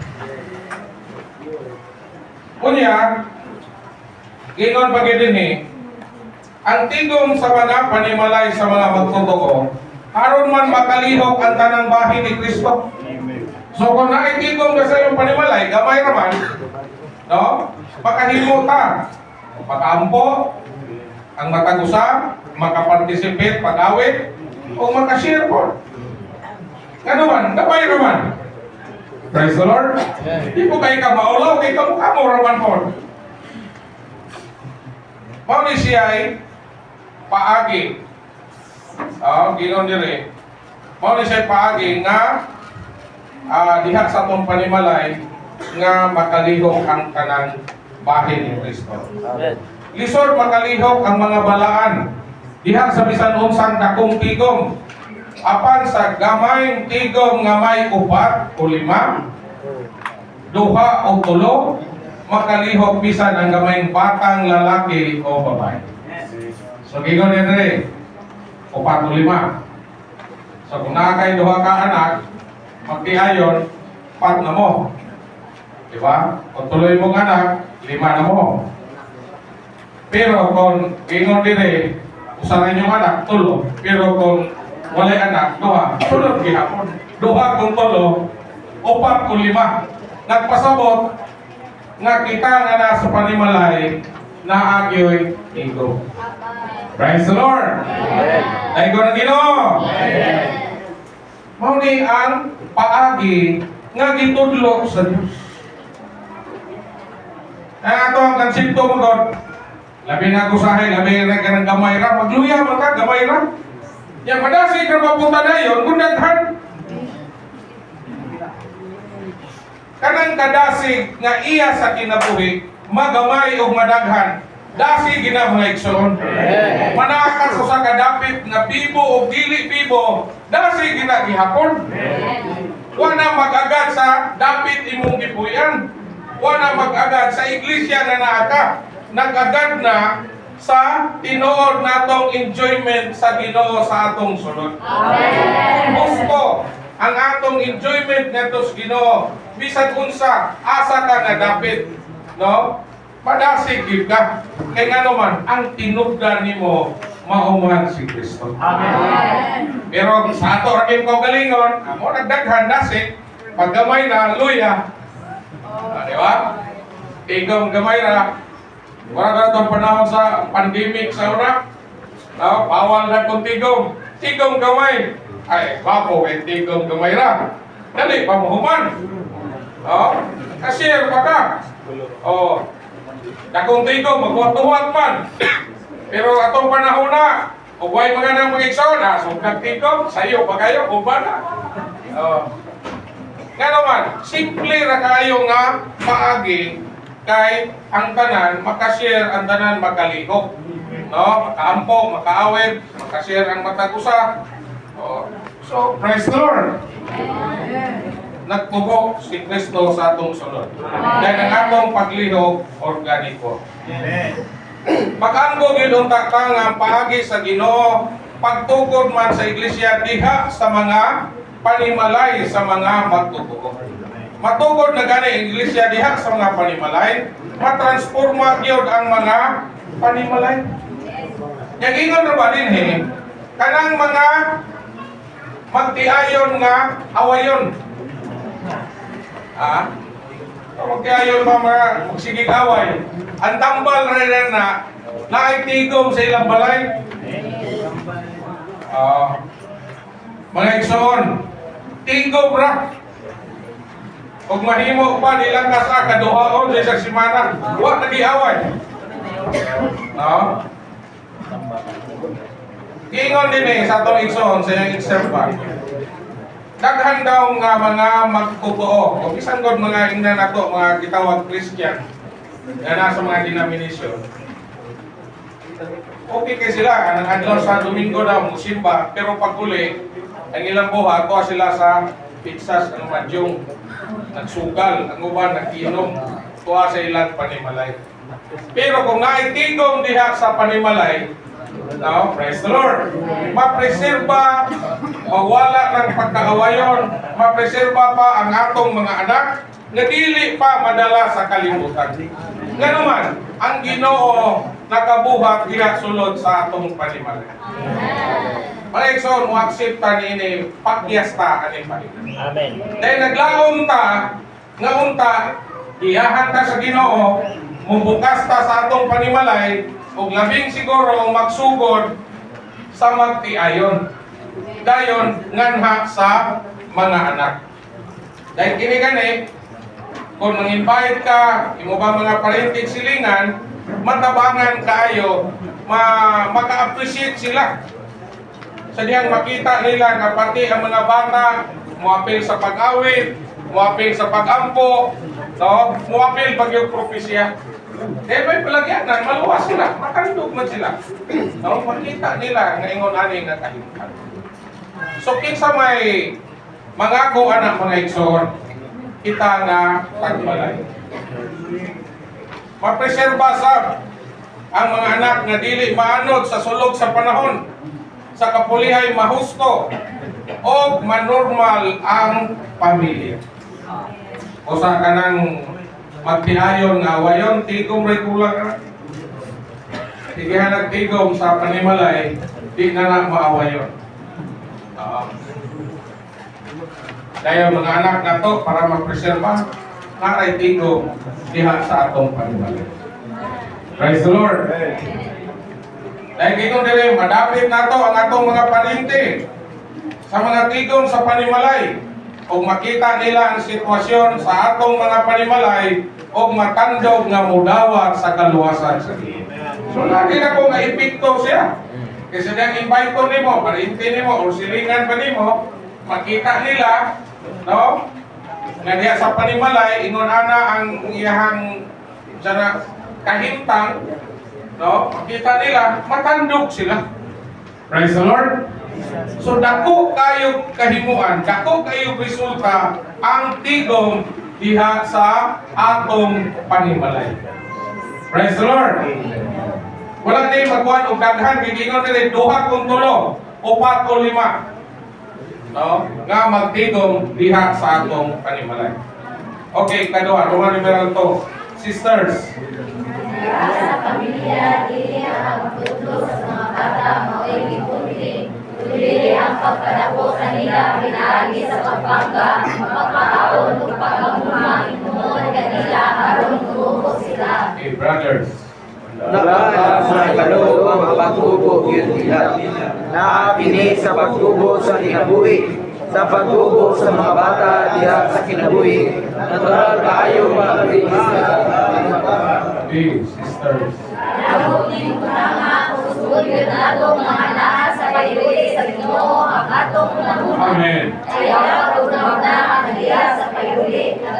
Kunya, ingon pag dinhi, ang tigom sa mga panimalay sa mga magtotoo, aron man makalihok ang tanang bahin ni Kristo. So kung naitigom ka sa iyong panimalay, gamay naman, no? Makahimo ta, makaampo, ang matag-usap, makaparticipate, pag-awit, o makashare po. Nga naman, gamay naman. Praise the Lord. Di po kayo ka maulaw, kayo kamukha mo raman po. Mauni siya ay paagi. Ginon dire. Mauni siya ay paagi nga diha sa atong panimalay nga makalihok ang kanang bahin ni Kristo. Lisod makalihok ang mga balaan diha sa bisan unsang dakong tigom. Apan sa gamayng tigom nga may 4 o 5, 2 o 3, makalihok bisan ang gamayng batang lalaki o babae. So gigon ni dire, 4 o 5. So kung nakakay 2 ka anak, magtiayon, 4 na mo. Diba? Kung tuloy mong anak, 5 na mo. Pero kung gigon dire, usaran yung anak, 3. Pero kung walay anak, 2. Sulod gihapon. 2 kung 3, 4 kung 5. Nagpasabot nga kita nga nasa panimalay na agyoy ego. Praise the Lord. Dahil ko ng Ginoo. Mao ni ang paagi nga gitudlo sa Dios. Ang ato ang konsepto mo God, labi na kusahay, labi na kanang gamay ra, magluya man ka gamay ra. Yang madasi ka mapunta na yun, kung daghan. Kanang kadasig nga iya sa kinabuhi, magamay o madaghan, dasi gina mga igsoon. Manakas sa kadapit nga bibo o dili bibo, dasi gina gihapon. Wala mag-agad sa dapit imong gipuyan. Wala mag-agad sa iglesia na naaka. Nag-agad na sa tinuod natong enjoyment sa Ginoo sa atong sulod. Amen. Gusto ang atong enjoyment ngadto sa Ginoo bisan unsa asa ka nga dapit, no? Madasig gyud ka. Kay ngano man ang tinubdan nimo mauman si Kristo. Amen. Pero sa ato ra ko galingon, amo nagdaghan dasig paggamay na luya. Di ba? Tigom gamay na. Wala ka itong panahon sa pandemic sa una. No, bawal na kung tigom. Tigom gamay. Ay, wapo kay tigom gamay ra. Dali, pamuhuman. No? Cashier pa ka. O, dakong tigom, magwat-tuwat man. Pero atong panahon na, huwag mga nang mag-igsaw na. So, nagtigom, sayo pa kayo, uba na. Nga naman, simple ra kayo nga paagi kay ang tanan makashare, ang tanan makalihok. No? Makaampo, makaawit, makashare ang matag usa. Oh. So, praise the Lord. Nagtubo si Kristo sa atong sulod. Dahil ang atong paglihok organiko. Pag-anggo gyud unta ka nga paagi sa Ginoo, pagtukod man sa iglesia diha sa mga panimalay sa mga magtutuo. Matugod na gani ang iglesia diha sa mga panimalay, matransforma gyud ang mga panimalay. Yang ingon ra ba dinhi, kanang mga magtiayon nga awayon. Magtiayon ba mga magsigig away? Ang tambal rin na naitigom sa ilang balay. Mga igsoon, tigom ra. Kung mahimo pa nilang kasa kaduhaon sa isang simana, huwag nag-iaway. No? Ingon din sa itong igsoon sa iyong igserba. Daghan daw nga mga magtutuo. O isang god mga ingnan nato, mga gitawag Christian, na nasa mga denomination. Okay kay sila, anang adlaw sa Domingo daw, musimba, pero pag uli, ang ilang buhat, kuha sila sa pizzas, madyong, nagsugal, ang uban, nag-inom, kuha sa ilang panimalay. Pero kung naitigom diha sa panimalay, no, praise the Lord, mapreserba, mawala ng pagkaawayon, mapreserba pa ang atong mga anak, na dili pa madala sa kalimutan. Nga naman, ang Ginoo nakabuhat diha sulod sa atong panimalay. Mga igsoon, mo aksepta ni pagyasta ani Panginoon. Amen. Dahil naglaom ta, nga unta, iyahan ta sa Ginoo, mubukas ta sa atong panimalay, ug labing siguro magsugod sa magtiayon. Dayon nganha sa mga anak. Dahil kini gani, kung mang-invite ka, imo ba mga parenting silingan, matabangan kaayo, maka-appreciate sila. Sa diyang makita nila na pati ang mga bata muapil sa pag-awit, muapil sa pag-ampo, no? Muapil pag yung propesya. May palagyanan, maluwas sila, makandog man sila. No? Makita nila nga ingon ani nga kahimtan. So kinsa may mangako anak mga igsoon, kita nga pagbalay. Mapreserba sab ang mga anak nga dili maanod sa sulog sa panahon, sa kapulihay mahusto o manormal ang pamilya. O sa kanang magtiayon nga awayon, tigom ray kulang ka. Sige nagtigom sa panimalay, di na maawayon. Dahil mga anak na to para magpreserba, naray tigom diha sa atong panimalay. Praise the Lord. Dahil tigom dire, madapit na to ang atong mga parinti sa mga tigom sa panimalay. O makita nila ang sitwasyon sa atong mga panimalay o matandog nga mudawat sa kaluwasan sa Ginoo. So lagi na ko nga epekto siya. Kasi nang invite ko nimo, parinti nimo o silingan pa nimo, makita nila, no? Nga diya sa panimalay, ingon ana ang iyahang dyan kahintang, no? Makita nila, matandog sila. Praise the Lord. So dako kayo kahimuan, dako kayo resulta ang tigom diha sa atong panimalay. Praise the Lord. Wala din magkuhan og daghan, gigingon nila duha kung tulo, upat o lima. No? Nga magtigom diha sa atong panimalay. Okay, kaduha, Roman numeral 2. Sisters. Sa pamilya, dili ang magtutlo sa mga bata, mao'y gipunti. Dili ang pagpadako sa nila, pinaagi sa pagpangga, pagpakaon o pagkamuma, inunon kanila, aron tumubo sila. Okay, brothers. Lahat sa kaloob ang pagtubo yun nila. Naapini sa pagtubo sa kinabuhi, sa pagtubo sa mga bata diha sa kinabuhi. Natural kaayo mag-ibig. Okay, sisters. Nabuting ko na nga, usugod yun atong mga lahat sa payuwi sa Ginoo, ang atong namunan. Amen. Ayaw ko na ang diya sa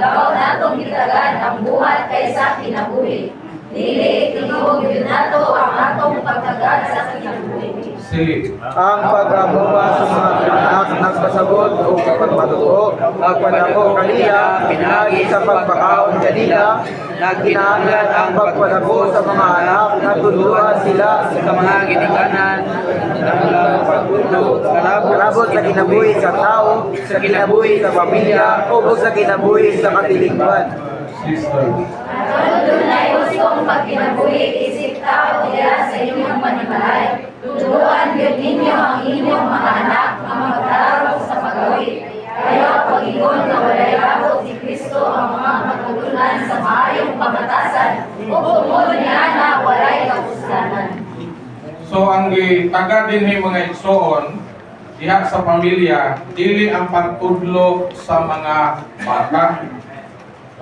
Labaw natong gitagan ang buhat kaysa kinabuhi. Dili tingog yun nato ang atong pagtagad sa kinabuhi. Si Ang pag-amuma sa mga anak nagpasabot o pagpatutuo, agpadako kanila, pinagi sa pagpakaon kanila, nagkinahanglan ang pagpadako sa mga anak, natuluan sila sa mga ginikanan, kalabot sa kinabuhi sa tao, sa kinabuhi sa pamilya, o sa kinabuhi sa katilingban. sister. At dunay hustong pagkinabuhi isip tao diya sa inyong panimalay. Tuluan yun ninyo ang inyong mga anak na magdarong sa pagawid. Kayo pag-ingon na walay labot si Kristo ang mga matulunan sa maayong pamatasan o tungod niya na walay kapuslanan. So ang gitagad din ni mga igsoon diha sa pamilya, dili ang pagtudlo sa mga bata.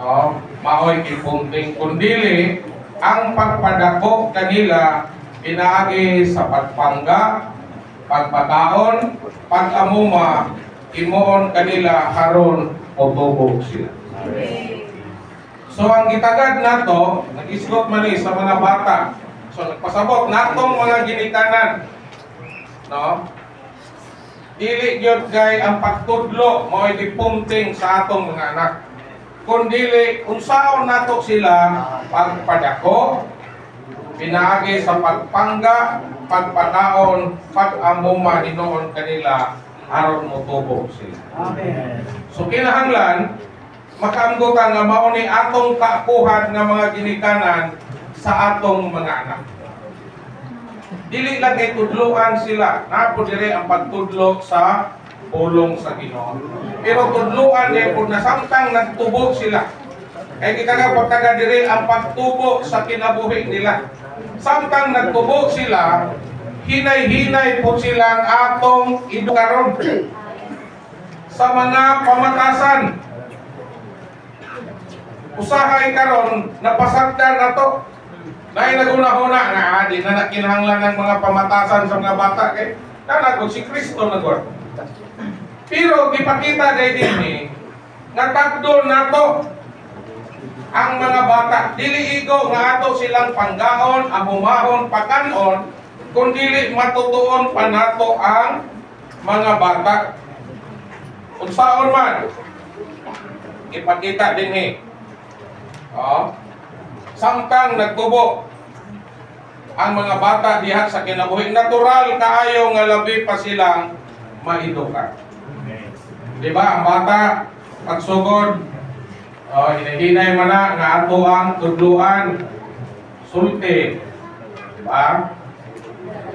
No, maoy kipunting kundili ang pagpadako kanila pinaagi sa pagpangga, pagpataon, pag-amuma, imoon kanila haron o tubog sila. So ang gitagad nato, nag-isgot man ni sa mga bata. So nagpasabot natong mga ginikanan. No? Dili gyud kay ang pagtudlo mao'y gipunting sa atong mga anak. Kundili unsaon nato sila pagpadako, pinaagi sa pagpangga, pagpataon, pag-amuma hinoon kanila aron motubog sila. So kinahanglan makaamgutan nga mao ni atong kaapuhan nga mga ginikanan sa atong mga anak. Dili lang kay tudloan sila, napo dire ang pagtudlo sa pulong sa Ginoo. Pero tudloan din kung nasamtang nagtubo sila. Kaya kita nga pagtaga dire ang pagtubo sa kinabuhi nila. Samtang nagtubo sila, hinay-hinay po silang atong edukaron sa mga pamatasan. Usahay karon napasagdan nato. Dahil naguna-huna nga di na nakinahanglan ng mga pamatasan sa mga bata kay nanagod si Kristo nagod. Pero gipakita kay dinhi nga tagdol nato ang mga bata dili igo nga ato silang panggaon, amumahon, pakanon kun dili matutuon pa nato ang mga bata. Unsaon man ipakita dinhi. Samtang nagtubo ang mga bata diha sa kinabuhi, natural kaayo nga labi pa silang maidukan. Di ba ang bata pagsugod hinahinay man na nga ato ang tudluan sulti. Di ba?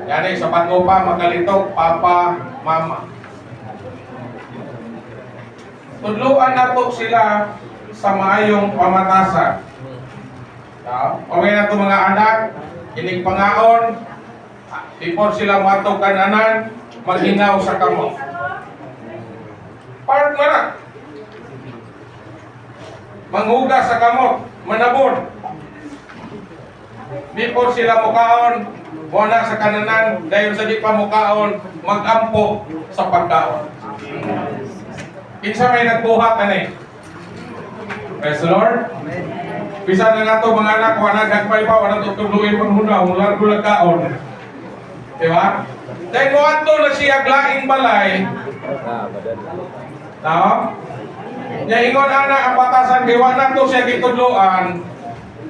Gani sa bato pa magalitok papa, mama. Tudluan nato sila sa maayong pamatasan. Okay na ito mga anak, inig pangaon, before sila matog kananan, maghinaw sa kamo. Part na na. Manghuga sa kamo, manabon. Before sila mukaon, wala sa kananan, dahil sa di pa mukaon, magampo sa pagkaon. Kinsa may nagbuhat na eh. Praise the Lord. Bisa na nga ito mga anak, wala nagpay pa, wala tutuluin pang muna, wala gulag kaon. Diba? Dahil mo ato na siya glaing balay. No? Nya ingon ana ang batasan, kaya wala to siya kitudloan.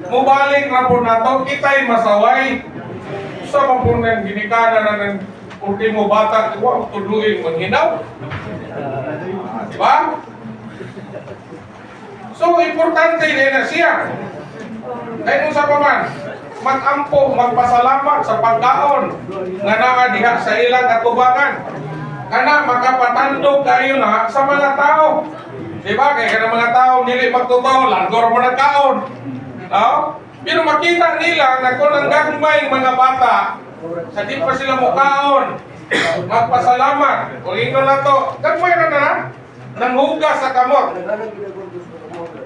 Mubalik na po na to, kita'y masaway. Sa mapunang ginikana na ng ultimo bata, huwag tudluin, maghinaw. Diba? So, importante din na siya. Dahil sa paman, mag-ampo, magpasalamat sa pagkaon nga naa diha sa ilang atubangan. Kana makapatandog kayo na sa mga tao. Diba? Kaya kana mga tao nili magtotoo, langor mo nagkaon. No? Pero makita nila na kung ang gagmay mga bata, sa di pa sila mukaon, magpasalamat. Kung ino na to, gagmay na nanghugas sa kamot.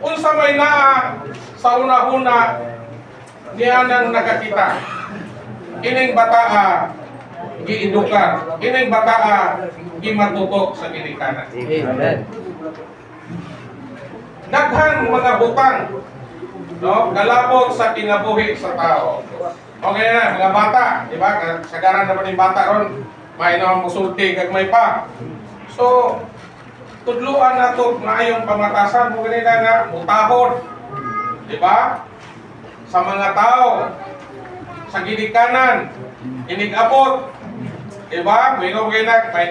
Unsa may naa sa una-una niya nang nakakita. Ining bataa giidukan. Ining bataa gimatuto sa ginikanan. Amen. Daghang mga butang, no, kalabot sa kinabuhi sa tao. Okay na, mga bata, di ba? Sagaran naman yung bata ron, may naman musulti, kag may pa. So, tudluan na ito maayong pamatasan mo ganina nga, mutahod, di ba? Sa mga tao, sa ginikanan, inigabot, di ba? May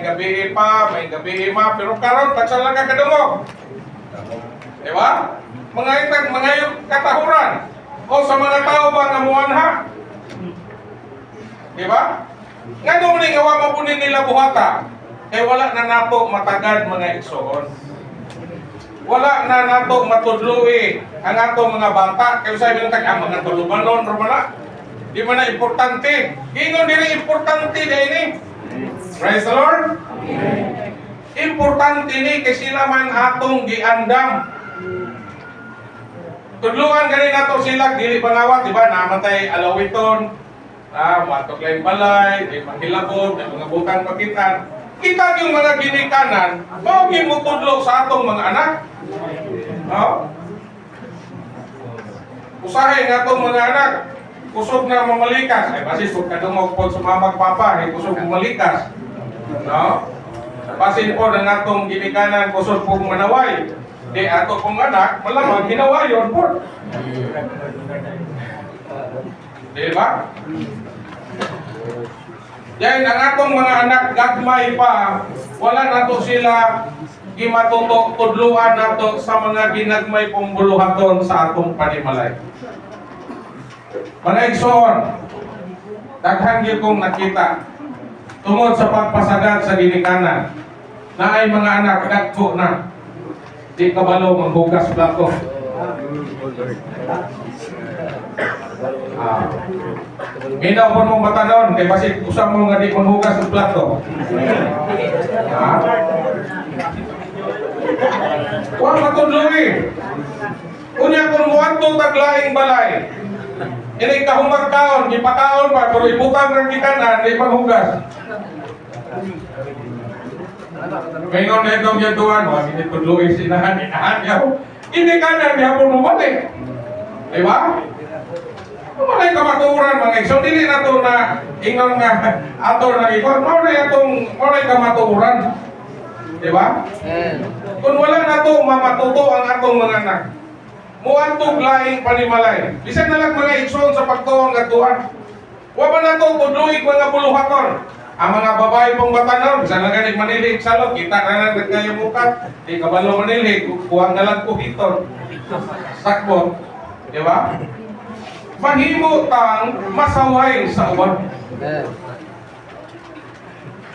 gabi pa, may gabi ma, pero karon tatsa lang ka kadungog. Di ba? Mga yung katahuran. O sa mga tao ba nga muanha? Di ba? Nga doon nga wa mapunin nila buhata. Eh wala na nato matagad mga igsoon. Wala na nato matudlui ang ato mga bata. Kaya sabi ng ang mga tulumanon, romana. Di man na importante. Ingon diri importante din ni. Praise the Lord. Importante ni kay sila man atong giandam. Tudluan gani nato sila dili pangawat, di ba? Namatay alawiton, matok lain balay, di mahilabot, di mga butang pakitan. Kita yung mga ginikanan, mao gimutudlo sa atong mga anak. No? Usahay nga itong mga anak, kusog na mamalikas. Ay, basis kung kadungog po sumamag papa, ay kusog mamalikas. No? Basin po ng atong ginikanan, kusog po manaway. Di ato pong anak, malamang ginawayon po. Di ba? Yan, ang atong mga anak, gagmay pa, wala na to sila gimatuto, tudluan na to sa mga ginagmay pong buluhaton sa atong panimalay. Mga igsoon, daghan gyud kong nakita tungod sa pagpasagad sa ginikanan na ay mga anak dagko na di kabalo maghugas plato. Minaw po mong matanon kay basit usap mo nga di maghugas ng plato. Huwag matudloy. Kunya kung muadto taglaing balay. Ini kahumag kaon, ipakaon pa, pero ibutang ng gitanan, di panghugas. Ngayon na itong yaduan, wag ini tudloy sinahan, inahan yaw. Ini kanan, di hapon mumalik. Diba? Malay kamaturan mga igsoon, dili na ito na ingon nga ato na ikon, malay kamaturan. Diba? Kung wala na ito, mamatuto ang atong mga anak. Muantog laing panimalay. Bisan na lang mga igsoon sa pagtuon at tuwan. Wa ba na ito, tudluig mga buluhaton. Ang mga babae pong batanon, bisan lang ganig manilig sa loob, kita na lang kayo mukha. Di kabalo manilig, kuwang na lang kuhiton. Sakbo. Diba? Mahimo tang masaway sa uban.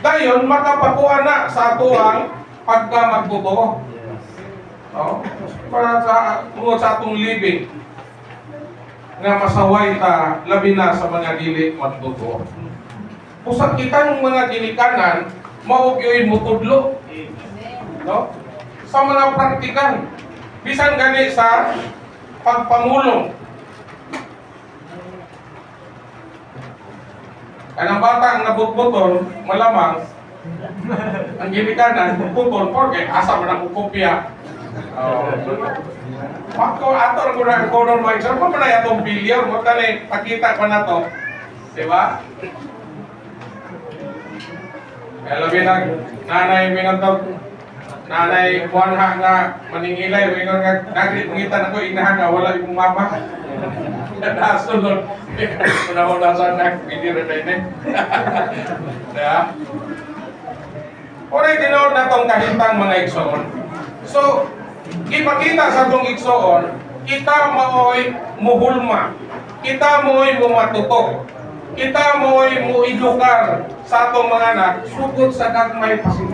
Dayon makapakuha na sa atuang pagka magtotoo. Oh, para sa tungod sa atong living nga masaway ta labi na sa mga dili magtotoo. Usap kita ng mga ginikanan mao gyud mutudlo. No? Sa mga praktikal. Bisan gani sa pagpangulong. Kanang bata ang nabutbuton, malamang ang ginikanan, butbuton, porque asa man ang kopya. Ako, ato ang muna ko nun mga isang, pa na itong bilyon, mo tali, pakita ko na to. Diba? Kaya labi na, nanay, mingon to, nanay, buwanha nga, maningilay, mingon nga, nagripungitan ako, inahan nga, wala yung mama. Nasunod. Una-una sa anak, hindi rin na yun. Diba? Oray, tinood na itong kahintang mga igsoon. So, ipakita sa itong igsoon, kita mo'y muhulma, kita mo'y mumatutok, kita mo'y muidukar sa itong mga anak, sugod sa kagmay pasin.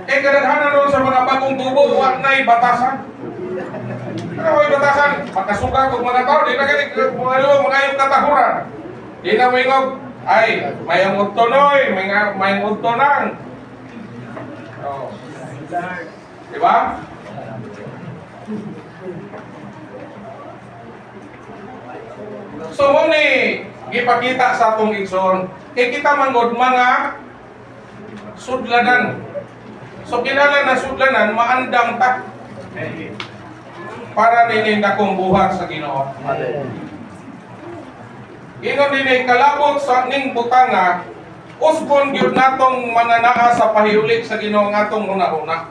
Eh, kadaghanan doon sa mga bagong tubo, wag na'y batasan. Ano may batasan? Makasuga kong mga tao, di na ganit mga yung katahuran. Di na mingog, ay, may ang uttonoy, may ang uttonang. Oh. Diba? So, mo ni gipakita sa atong igsoon, kay kita mangod mga sudlanan. So, kinala na sudlanan, maandam ta. para nini dakong buhat sa Ginoo. Ingon dinhi kalabot sa ning butanga, usbon gyud natong mananaa sa pahiuli sa Ginoo ngatong una-una.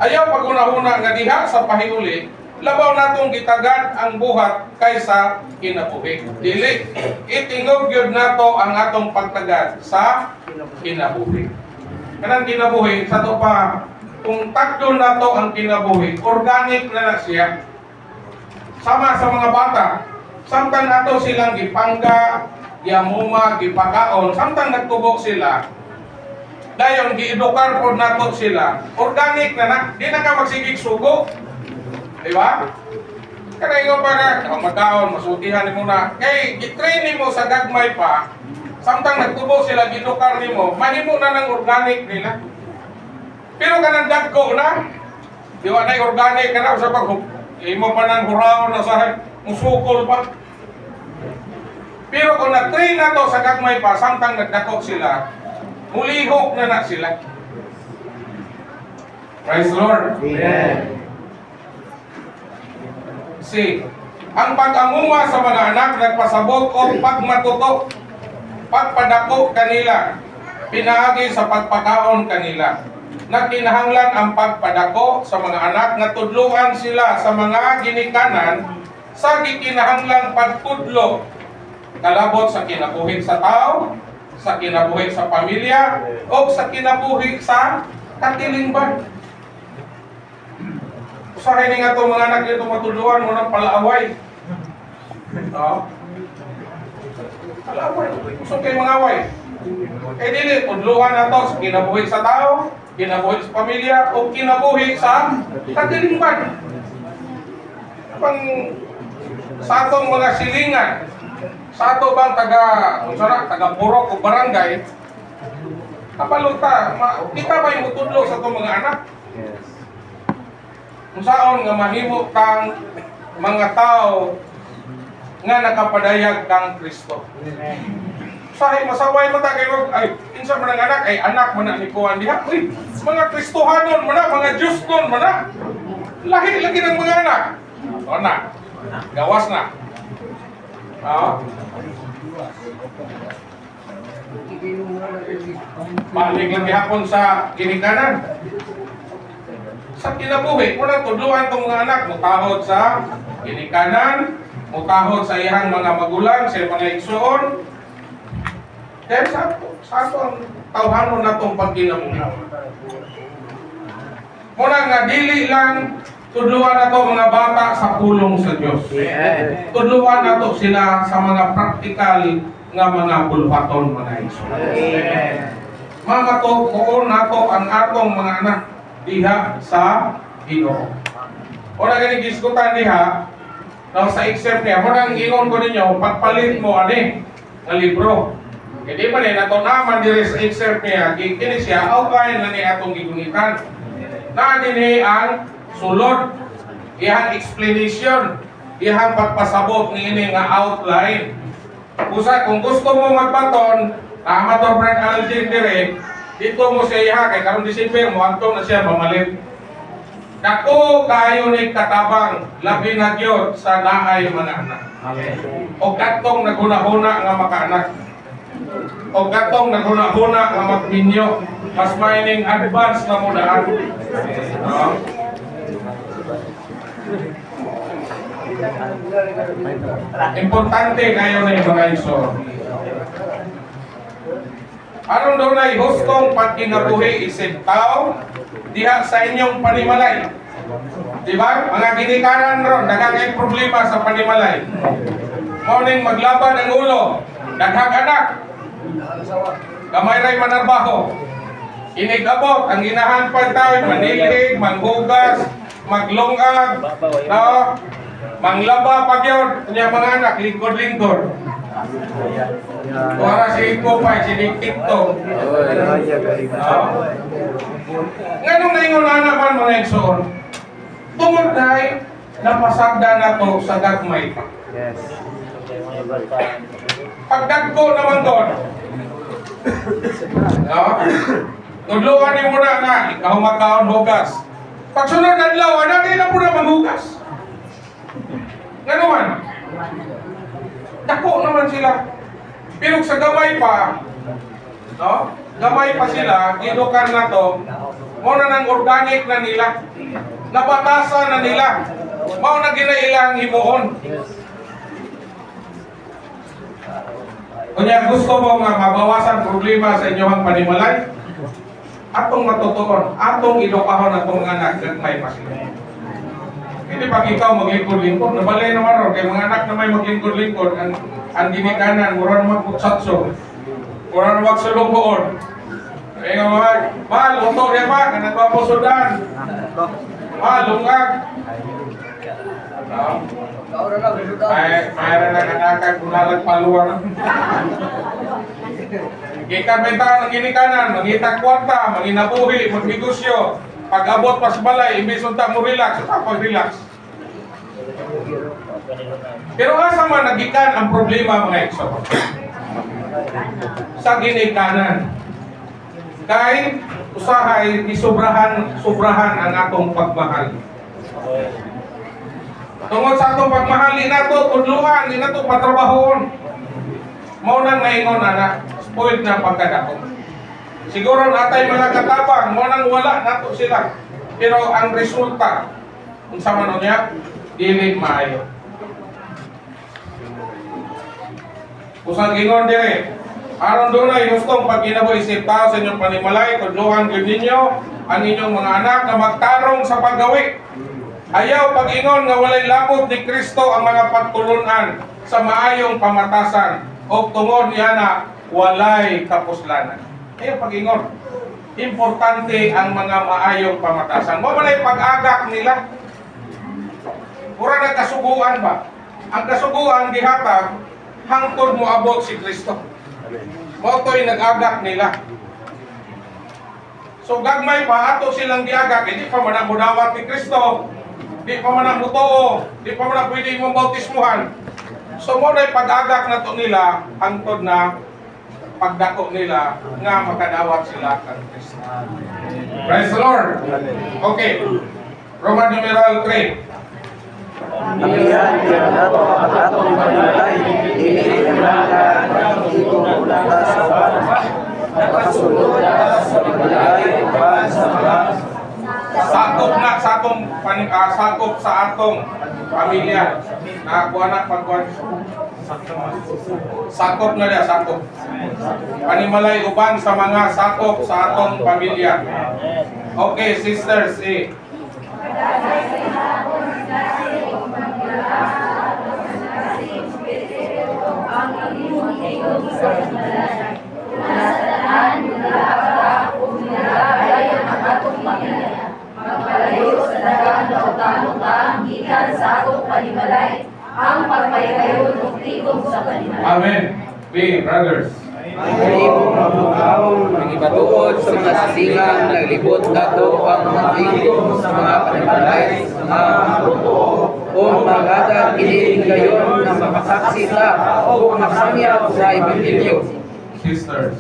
Ayaw pag una-una nga diha sa pahiuli, labaw natong gitagad ang buhat kaysa kinabuhi. Dili itingog gyud nato ang atong pagtagad sa kinabuhi. Kanang kinabuhi sa to pa kung takdo nato ang kinabuhi, organic na siya. Sama sa mga bata, samtang nato silang gipangga, giamuma, gipakaon, samtang nagtubo sila, dayon giedukar pod nato sila, organic na, di na ka magsigig sugo. Di ba? Kaya ikaw para, magkaon, masutihan mo na. Kay, gitrain mo sa gagmay pa, samtang nagtubo sila, giedukar mo, mahimo na ng organic nila. Pero kanang dagko na, di ba na organic ka na, sa pag imo pa ng huraw na sa musukol pa. Pero kung nag-train na to sa gagmay pa, samtang nagdako sila, mulihok na sila. Praise the Lord. Amen. C. Ang pag-amuma sa mga anak nagpasabot o pagmatuto, pagpadako kanila, pinaagi sa pagpakaon kanila. Nagkinahanglan ang pagpadako sa mga anak nga tudluan sila sa mga ginikanan sa gikinahanglang pagtudlo kalabot sa kinabuhi sa tao, sa kinabuhi sa pamilya, o sa kinabuhi sa katilingban. Usahay ni nga itong mga anak nito matudluan mo ng palaaway. No? Palaaway. Gusto kayo mga away. Eh dili, tudluan na to sa kinabuhi sa tao, kinabuhi sa pamilya, o kinabuhi sa katilingban. Pang sa atong mga silingan, sa ato bang taga Purok o barangay, kapaluta, kita ba yung tutudlo sa itong mga anak? Kung saan nga mahimo kang mga tao nga nakapadayag kang Kristo. Sahi masaway mo ta kayo ay insa man ang anak ay anak man ni kuan diha. Uy, mga Kristohanon man mga Diyos nun man lahi lagi ng mga anak. O na. Gawas na. Balik lang gihapon sa ginikanan. Sa kinabuhi, unang tudluan itong mga anak, mutahod sa ginikanan, mutahod sa iyang mga magulang, sa mga igsoon. Dahil sa atong tawhanon na itong pagkinabuhi. Muna nga, dili lang tudluan na ito mga bata sa pulong sa Diyos. Tudluan na ito sila sa mga praktikal nga mga bulwaton mga igsoon. Mga to, kuon na ito ang atong mga anak diha sa Ginoo. O na ganing gisgutan diha, no, sa excerpt niya, mo nang ingon ko ninyo, pagpalit mo ani nga libro. Hindi pa rin nato naman diri sa excerpt niya, kini siya outline na ni atong gigunitan. Na dinhi ang sulod, iyang explanation, iyang pagpasabot niini nga outline. Kusa kung gusto mo magbaton, amator Brad Algin dire, dito mo siya iha kay karong December mo antong na siya mamalit. Dako kayo ni katabang labi na gyud sa naay mga anak. Amen. O katong naghuna-huna nga makaanak. O katong naghuna-huna nga magminyo, mas may ning advance na mo daan. Importante kayo na yung mga iso. Aron daw na ihustong pagkinabuhi isip tao diha sa inyong panimalay. Diba? Mga ginikanan ron, daghang problema sa panimalay. Morning maglaban ang ulo, daghang anak. Gamay ray manarbaho. Inigabot ang ginahanpan tayo, manilig, manghugas, maglungag, no? Manglaba pagyon, kanya mga anak, lingkod-lingkod. Wala si Popay, si TikTok. Nganong naingon na naman mga igsoon? Tungod dahil napasagda na to sa gagmay pa. Pagdagko naman doon. Tudluan ni mo na ikaw magkaon hugas. Pagsunod adlaw, natin na po na maghugas. Nga naman. Dako naman sila. Pero sa gamay pa, no? Gamay pa sila, ginukan na to, muna nang organic na nila. Nabatasan na nila. Mao na ginailang himuon. Kunya gusto mo nga mabawasan problema sa inyong panimalay, atong matutuon, atong idokahon atong mga anak may pasila. Hindi pag ikaw maglingkod-lingkod, nabalay naman ron, kay mga anak na may maglingkod-lingkod, ang ginikanan, mura na magputsatso, mura na magsulungkoon. Kaya nga mga, mahal, uto niya pa, na nagpapusudan. Mahal, lungag. Mayroon na kanakan kung nalagpaluan. Gikan bentahan ng ginikanan, mangitag kwarta, manginabuhi, magnegosyo. Pag abot pas balay, imbis unta mo relax, pag-relax. Pero asa man nagikan ang problema mga ekso? Sa ginikanan. Kay usahay sobrahan ang atong pagmahal. Tungod sa atong pagmahal, di na to tudluhan, di na to patrabahon. Mao nang naingon na spoiled na pagkadako. Siguro natay mga katabang, mao nang wala nato sila. Pero ang resulta, kung sa manon niya, dili maayo. Kusang gingon dire, aron dunay gustong pagkinabuhi isip tao sa inyong panimalay, tudluhan gyud ninyo ang inyong mga anak na magtarong sa paggawi. Ayaw pag-ingon nga walay labot ni Kristo ang mga pagtulunan sa maayong pamatasan o tungod niya na walay kapuslanan. Ayaw pag-ingon. Importante ang mga maayong pamatasan. Mo man pag-agak nila. Mura na kasuguan ba? Ang kasuguan gihatag hangtod mo abot si Kristo. Mo to'y nag-agak nila. So gagmay pa ato silang giagak, hindi pa man ang budawat ni Kristo. Di pa man ang buto, di pa man ang pwede mong bautismuhan. So mo na'y pag-agak na to nila, hangtod na pagdako nila nga makadawat sila kang Kristo. Praise the Lord. Okay. Roman numeral 3. Kamihan, kinato ang atong panimalay, dili ang ikong ulata sa uban, nakasulod sa panimalay, uban sa mga Sakop na sa atong sakop sa atong pamilya. Nakakuha na pagkuhan. Sakop na niya, sakop. Panimalay uban sa mga sakop sa atong pamilya. Okay, sisters, ang pagpayayon ng tigong sa panimalay. Amen. We, brothers. Nangibatuod sa mga silingang naglibot dato ang mga tingkong sa mga panimalay sa mga grupo o magada kiniling gayon na makasaksi ta o masamya sa Ebanghelyo. Sisters.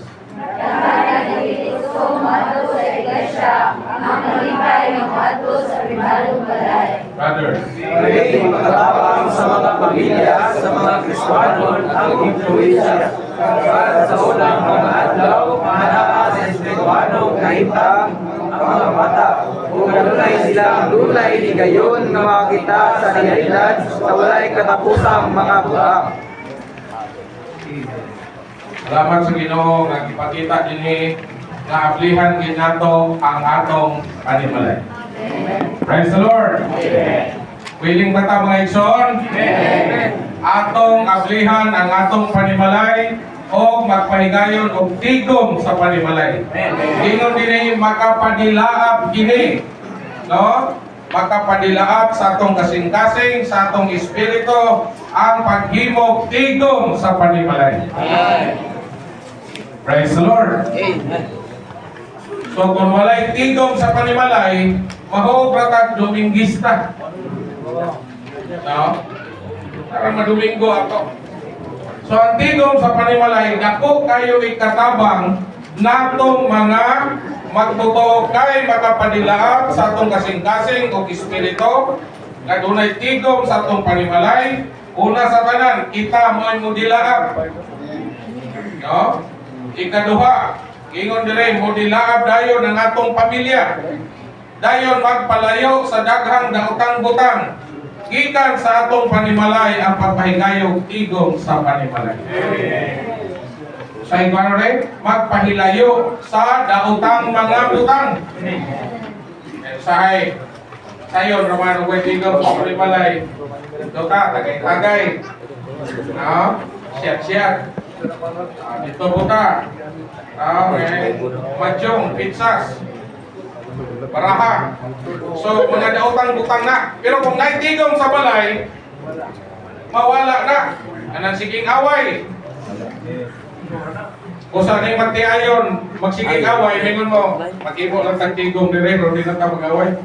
Ang malipay ng adto sa primarong balay. Brothers. Maging makatabang sa mga pamilya, sa mga Kristiyano ang influensya. At sa unang mga adlaw, mahanaan sa Espirituanong kahita ang mga bata. kung adunay silang dulay ni gayon nga makita sa realidad na walay katapusang mga butang. Salamat sa Ginoo nga ipakita dinhi nga ablihan gid nato ang atong panimalay. Praise the Lord. Willing ba ta mga igsoon? Atong ablihan ang atong panimalay o magpahigayon og tigom sa panimalay. Ingon dinhi makapadilaab kini, no? Makapadilaab sa atong kasing-kasing, sa atong espiritu ang paghimog tigom sa panimalay. Praise the Lord. So kung walay tigom sa panimalay, mahobra kag dominggista. No? Para maduminggo ako. So ang tigom sa panimalay, dako kayo ikatabang natong mga magtotoo kay makapadilaab sa atong kasing-kasing o espiritu nga dunay tigom sa atong panimalay. Una sa tanan, kita mo'y mudilaab. No? Ikaduha, ingon dire mudilaab dayon ang atong pamilya. Dayon magpalayo sa daghang daotang butang. Gikan sa atong panimalay ang pagpahigayong tigom sa panimalay. Sa ibang rin, magpahilayo sa daotang mga butang. Sahay, sayon naman ang tigom sa panimalay. Dota, tagay-tagay. No? Siyak-siyak. Dito buta. Madyong, pizzas. Baraha. So, mga daotang butang na. Pero kung naitigom sa balay, mawala na. Anang siging away. Kung saan yung magtiayon, magsiging away, mingon mo, mag-ibo lang tagtigom ni Reno, hindi na ka mag-away.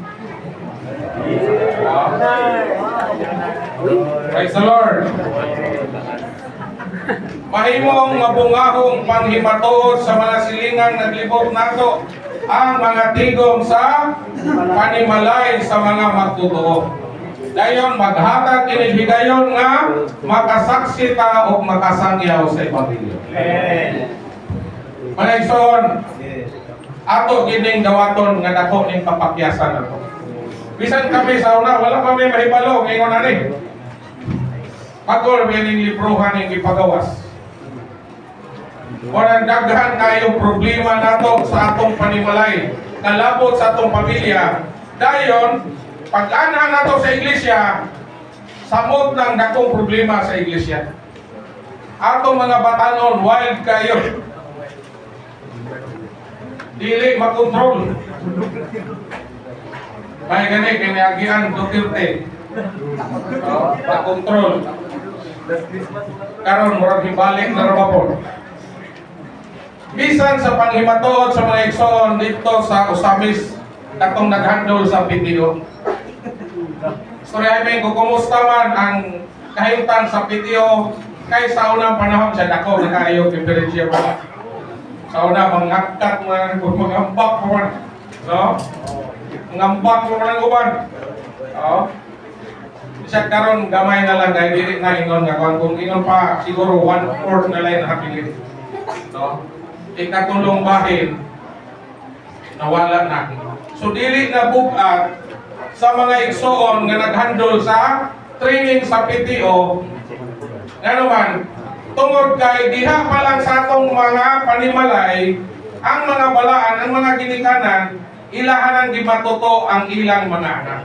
Praise the Lord. Mahimong mabungahong panghimatuod sa mga silingang naglibot nato ang mga tigom sa panimalay sa mga magtutuo. Dayon maghatag kini higayon nga makasaksi ta o makasangyaw sa ebanghelyo. Malayson, ato gining gawaton nga dako ning kapakyasan nato. Bisan kami sa una, wala kami mahibalo ngayon ani. Pagol ning librohan ning gipagawas. Walang daghan kayo problema nato sa atong panimalay, kalabot sa atong pamilya. Dayon, pag-ana nato sa iglesia, samot lang dakong problema sa iglesia. Atong mga batanon, wild kayo. Dili makontrol. May gani kinagian Duterte. Na-control. Karon murag hibalik na rabapon. Bisan sa panghimatuod sa mga igsoon dito sa Usamis, katong naghandol sa PTO. Sorry, I kung kumusta man ang kahimtang sa PTO, kay sa unang panahon siya dako nakaayo diferensya pa. Sa una mangakkat mangambak pa man, no? Ngambak pa man ang uban. Siya karon gamay na lang dahil dili na ingon nga kung ingon pa siguro 1/4 na lang napilit. No? Ikatulong bahin nawala na. So dili na bukat sa mga igsoon nga naghandol sa training sa PTO. Nga naman, tungod kay diha pa lang sa atong mga panimalay, ang mga balaan, ang mga ginikanan, ilahanan gimatuto ang ilang mga anak.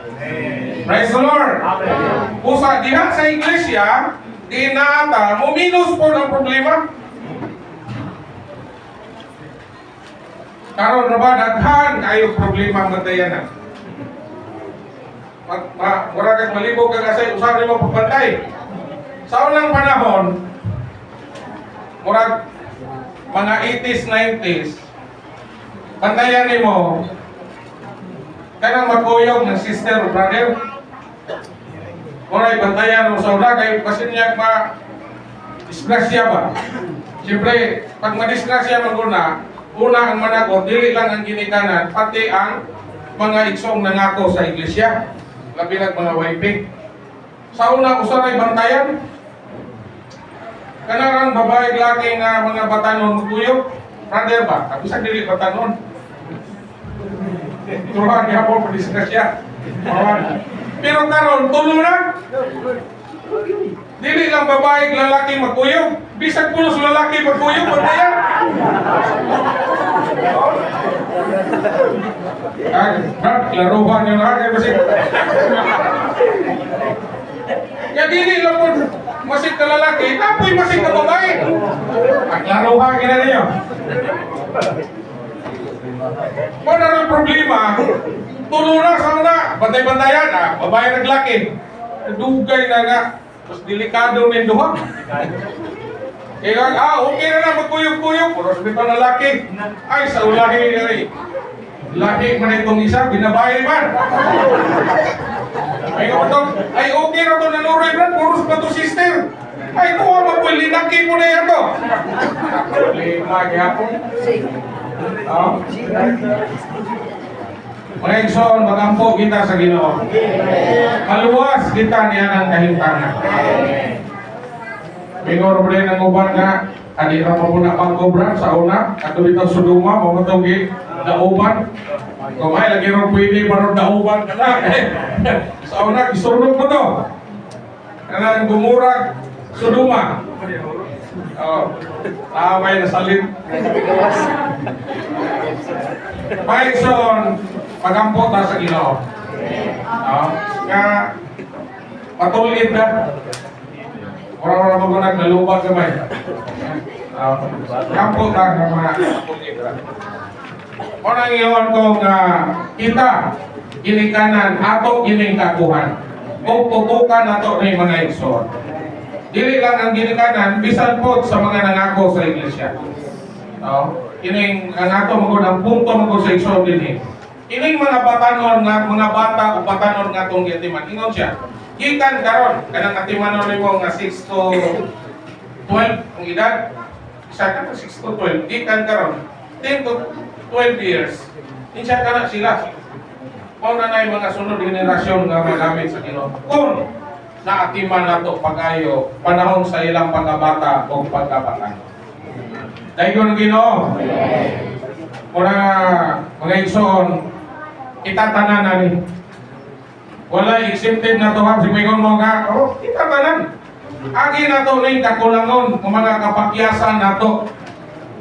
Praise the Lord! Busa diha sa iglesia, di na ata, muminus po ng problema. Karon na ba, daghan kayo problema ang matayanan. Mura kang malibog ka kasi usahan mo pagbantay. Sa unang panahon, murag mga 80s, 90s, bantayan ni mo, kanang magkuyog ng sister o brother. Murag bantayan mo sa una, kayo kasi niya disgrasya ba? Siyempre, pag madisgrasya maguna, una ang managot, dili lang ang ginikanan, pati ang mga igsong nangako sa iglesia. Labi ng mga wiping. Sa una, usaray bantayan. Kanarang babae laki nga mga batanon magkuyog. Brother ba? Ako sa dili batanon. Turuhan niya po, padisgrasya. Pero karon tulo na. Dili lang babae lalaki magkuyog. Bisag pulos lalaki magkuyog, bantayan. Laruhan nyo na kayo masig. Ya dili lang po masig ka lalaki, tapoy masig ka babae. At laruhan kina ninyo. Kung ano yung problema, tulo na sa una, bantay-bantayan, babae naglaki. Dugay na nga, mas delikado ng duha. Kaya okay na na magkuyog-kuyog, pero sabi pa na laki. Ay, sa ulahi ay. Laki man itong isa, binabae man. Ay, ay okay na ito nanuroy man, puros pa ito sister. Ay, kuha mo po, linaki mo na yan to. Problema, gapon. Mga igsoon, magampo kita sa Ginoo. Maluwas kita niya ng kahimtangan. Minor mo rin ang uban nga, adi na mo na pag-cobra sa una, ato dito sa Duma, mamatong nauban. Kung ay, lagi rin pwede parang nauban ka na. Sa una, isurnog mo to. Kanang gumurag sa Duma. May nasalit. Mga igsoon, magampo ta sa Ginoo. Nga, patulit na. Orang-orang magunag na lubag gamay. Kampo ta ng mga patulit na. Muna ngayon kung kita, ginikanan, ato gining kakuhan. Kung tutukan nato ng mga igsoon. Dili lang ang ginikanan, bisan po sa mga nangako sa iglesia. Kining ang ato magod ang punto magod sa igsoon din. Kining mga batanon nga mga bata o batanon nga tong yatiman, ingon siya. Gikan karon kanang atimanon nimo nga 6 to 12 ang edad. Isa ka 6 to 12, gikan karon 10 to 12 years. Insya kana sila. Mao na nay mga sunod generasyon nga magamit sa Ginoo. Kung naatiman nato pagayo panahon sa ilang pagkabata o pagkabata. Dayon Ginoo. Mga igsoon, itatanan na ni. Wala exempted na to ha. Simingon mo nga, itatanan. Agi na to na kakulangon, mga kapakyasan na to.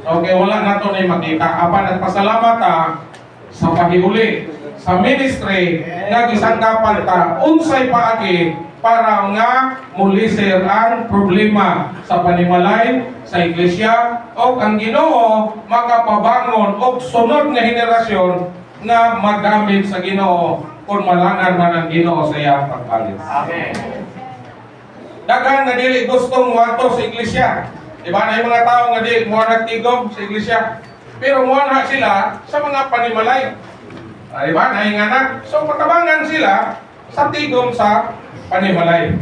Okay, wala na to na makita. Apa nagpasalamat sa pahiuli, sa ministry, nagisangkapan ta, unsay paagi para nga mulisir ang problema sa panimalay, sa iglesia, o ang Ginoo makapabangon og sunod nga henerasyon na magamit sa Ginoo kung malangan man ang Ginoo sa iyang pagpalit. Amen. Daghan nga dili gustong muadto sa iglesia. Diba na yung mga tao nga dili mo nagtigom sa iglesia. Pero muha sila sa mga panimalay. Diba na yung anak. So patabangan sila sa tigom sa panimalay.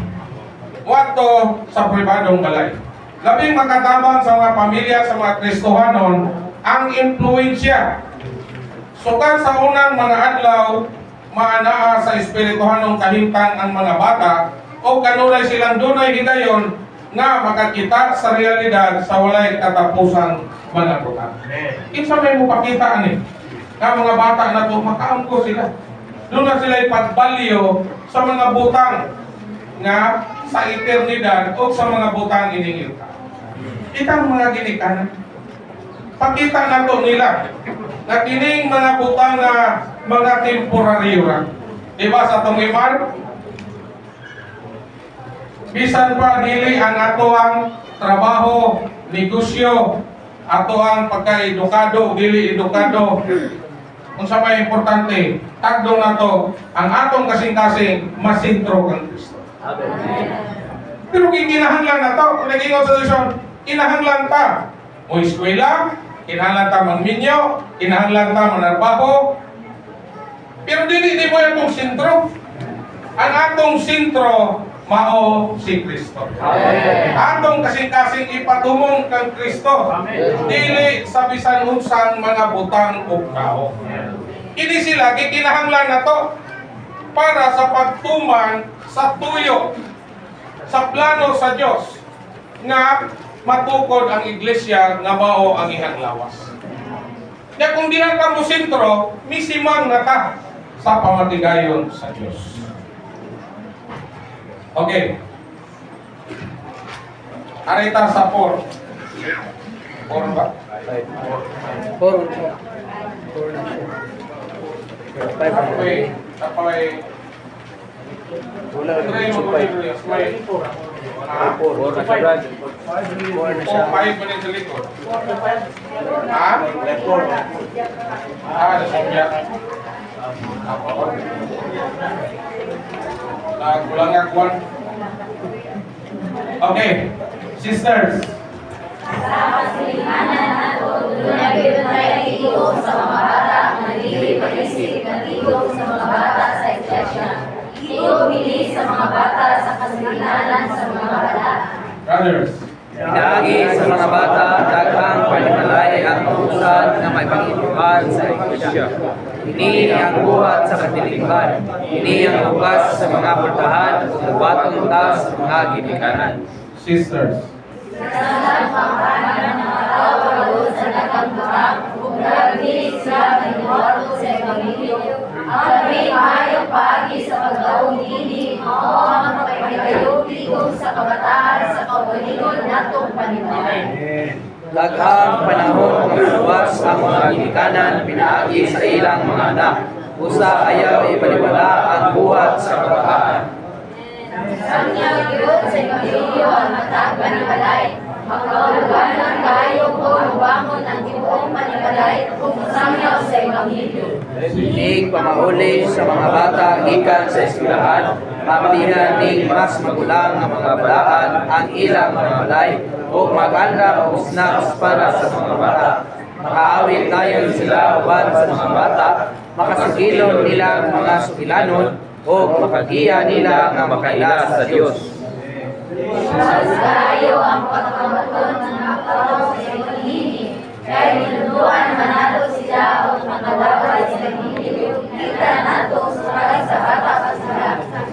Muadto sa pribadong balay. Labing makatabang sa mga pamilya, sa mga Kristohanon, ang impluensya. Sukad sa unang mga adlaw, maanaa sa espirituhanong kahimtang ang mga bata, o kanunay silang dunay higayon nga makakita sa realidad sa walay katapusang mga butang. Kinsa may mo pakita ani? Nga mga bata na to, makaamko sila. Doon na sila ipagbalyo sa mga butang nga sa eternidad o sa mga butang iningilta. Itang mga ginikanan. Pakita na to nila na kining mga butang na mga temporaryo ra. Diba sa itong iman? Bisan pa dili ang ato ang trabaho, negosyo, ato ang pagka-edukado, dili edukado. Kung sa may importante, tagdong na to, ang atong kasing-kasing masintro kang Kristo. Pero kinahanglan na to, kung naging solution, kinahanglan ta. O eskwela, kinahanglan ta magminyo, kinahanglan ta manarbaho. Pero dili mo itong sintro. Ang atong sintro, mao si Kristo. Atong kasing-kasing ipatumong kang Kristo. Dili sa bisan unsang mga butang o kao. Ini sila gikinahanglan na to para sa pagtuman sa tuyo sa plano sa Dios nga matukod ang iglesia nga mao ang ihang lawas. Kaya kung di na ka mo sentro, misimang na ta sa pamatigayon sa Dios. Okay. Arita sa 4. 4 ba? 4 na siya. Tapay. Wala na Try siya. mo may 4 na siya. 4 na siya. 5 minutes sa likod. Ha? 4. Nasibya. Kulang nga kuwan. Okay. Sisters. Sa kasilimanan nato, dunay nagiging sa mga bata, nagiging pag-isip, nagiging sa mga bata sa iglesia. Iubili sa mga bata sa kasilimanan sa mga bata. Brothers. Pinaagi sa mga bata, daghang panimalay at pausan na may pag-ibukan sa iglesia. Ini ang buhat sa katilikan. Ini ang bukas sa mga pultahan ug buhaton ta sa mga ginikanan. Sisters, Sa pagpapanan ng mga tao pagod sa dagang buhak, ug nagdili sila maniwalo sa Ebanghelyo. Ang labi maayong paagi sa pagdaong ini, mao ang mapaypayo tigong sa kabataan sa kaugalingon natong panimbalan. Daghang panahon luwas ang mga ginikanan pinaagi sa ilang mga anak. Usa ayaw ibalibala ang buhat sa kabataan. Sangya gyud sa Ebanghelyo ang matag panimalay. Magkauluganan kayo kung bangon ang tibuong panimalay kung sangyaw sa Ebanghelyo. Ning pamauli sa mga bata gikan sa eskwelahan, mabilihan ning mas magulang nga mga balaan ang ilang panimalay o mag-anda o snacks para sa mga bata. Makaawit dayon sila uban sa mga bata, makasugilon nila ang mga sukilanon o makagiya nila nga makaila sa Dios. Mas kayo ang pagkamaton ng mga tao sa Ebanghelyo. Kaya ninunuan manalo sila o makalaway sa Ebanghelyo. Kita nato sa bata pa sila.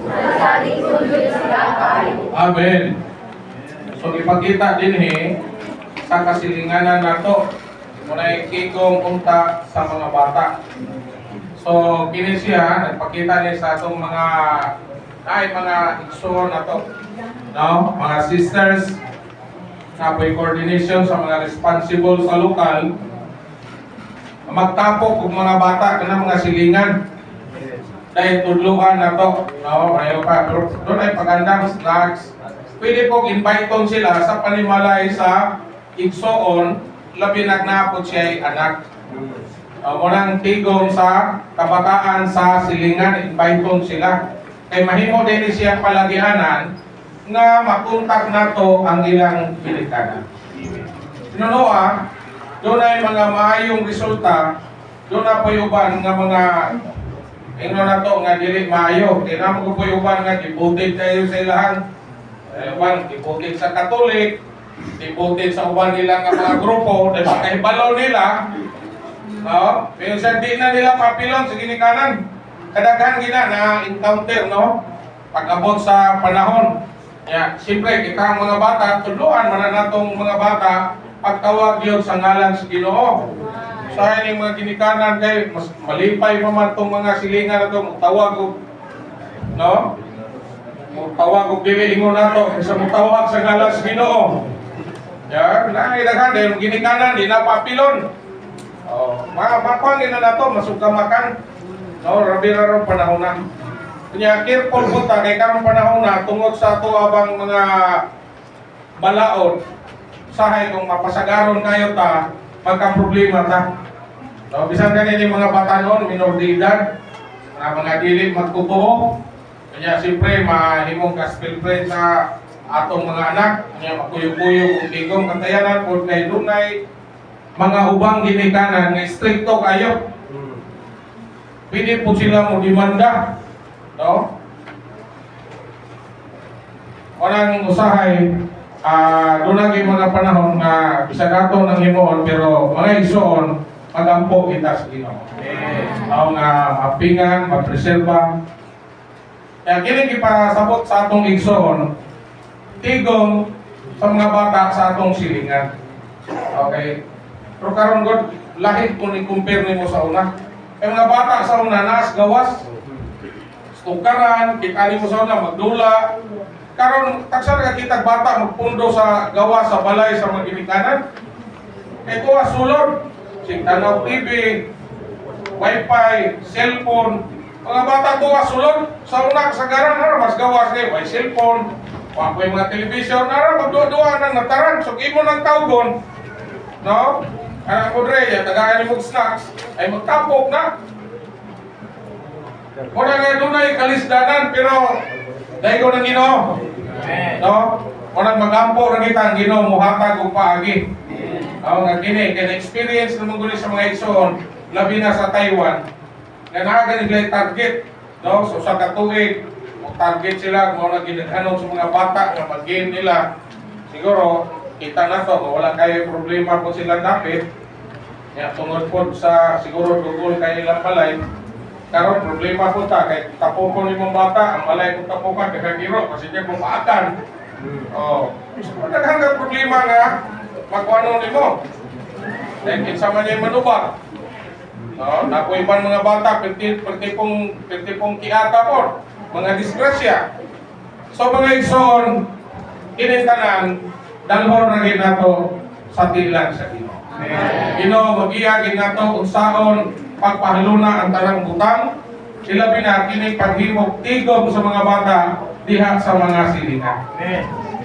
Nasaling tulad sila kayo. amen. So ipakita din sa kasilinganan nato munay kikong unta sa mga bata. So kini siya nagpakita ni sa atong mga igsoon na to. No, mga sisters na may coordination sa mga responsible sa lokal magtapok og mga bata kanang mga silingan. Dahil tudluhan na to, no, ayaw pa. Pero doon ay pagandang snacks. Pwede pong invite sila sa panimalay sa igsoon, labi nagnapot siya ay anak. Munang tigong sa kabataan sa silingan, invite sila. Kay mahimo din siya palagianan nga makontak nato ang ilang ginikanan. Sinunoa, doon ay mga maayong resulta, doon na payuban nga mga na to nga dili maayo. Kaya naman ko payuban nga ibutin tayo sa ilahan. Ibutin sa Katolik, ibutin sa uban nila nga mga grupo, dahil makahibalaw nila, no? Pero sa di na nila papilon sa ginikanan. Kadaghan gina na encounter, no? Pag-abot sa panahon. Siyempre, kita ang mga bata, tuluan man na natong mga bata, pagtawag yun sa ngalan sa Ginoo. Sa ining mga ginikanan kay mas malipay pa man tong mga silingan na ito, magtawag og, no? Magtawag og dili ingon nato, sa magtawag sa ngalan sa Ginoo. Daghan dahil ginikanan, di na papilon. Mapang ina na to, masugkamakan. No, rabi-raro panahon na. Kanya, careful po ta, kay karong panahon na, tungod sa ito abang mga balaod, sahay kung mapasagaron kayo ta, magka-problema ta. No, bisan ganyan yung mga batanon, minor de edad, na mga dili magtutuo. Kanya, siyempre, mahimong gospel friend sa atong mga anak. Kanya, makuyog-kuyog kung tigong kantayanan, kung kay dunay, mga ubang ginikanan, nga stricto kayo. Pwede po sila mo demanda, no? Unang usahay, doon lagi mga panahon na bisag ato ng himuon, pero mga igsoon, magampo kita sa Ginoo. Mao nga mapingan, mapreserba. Kaya kini gipasabot sa atong igsoon, tigong sa mga bata sa atong silingan. Okay? Pero karon God, lahit kung i-compare nimo sa una. Kaya mga bata sa una, naas gawas, stukaran, kitali mo sa una, magdula. Karon, taksar ka kitag bata, magpundo sa gawas, sa balay, sa mga ginikanan. Ito sulod, tanaw TV, wifi, cellphone. Mga bata ito sulod, sa una kasagaran, mas gawas kayo, may cellphone, may mga television, magdua-dua ng nataran, so imo ng tawgon, no? Anak ko dre, tagaan mo snacks, ay magtapok na. Muna nga doon ay kalisdanan, pero dahil ko ng Ginoo. No? Muna magampo na kita ang Ginoo, muhatag o paagi. Nga kini, kaya experience naman gulit sa mga igsoon, labi na sa Taiwan, nga nakaganit nila target. No? So sa katuig, target sila, kung na ginaghanon sa mga bata, na mag-game nila. Siguro, kita na to, wala kayo problema kung sila dapit. Ya, tungod po sa siguro dugol kay ilang balay, karon problema po ta kay tapokon ni mong bata, ang balay kung tapokan kay giro kasi di mo maakan. Oh, so daghang ka problema nga magkuano nimo. Dahil kinsa man yung manubak. No, nakoy ban mga bata perti pong kiata po, mga disgrasya. So mga igsoon, kini tanan dalhon ra gyud nato sa tilan sa Ginoo. Ginoo mag-iya nato unsaon pagpahaluna ang tanang butang, ilabi na kini paghimok tigom sa mga bata diha sa mga silingan.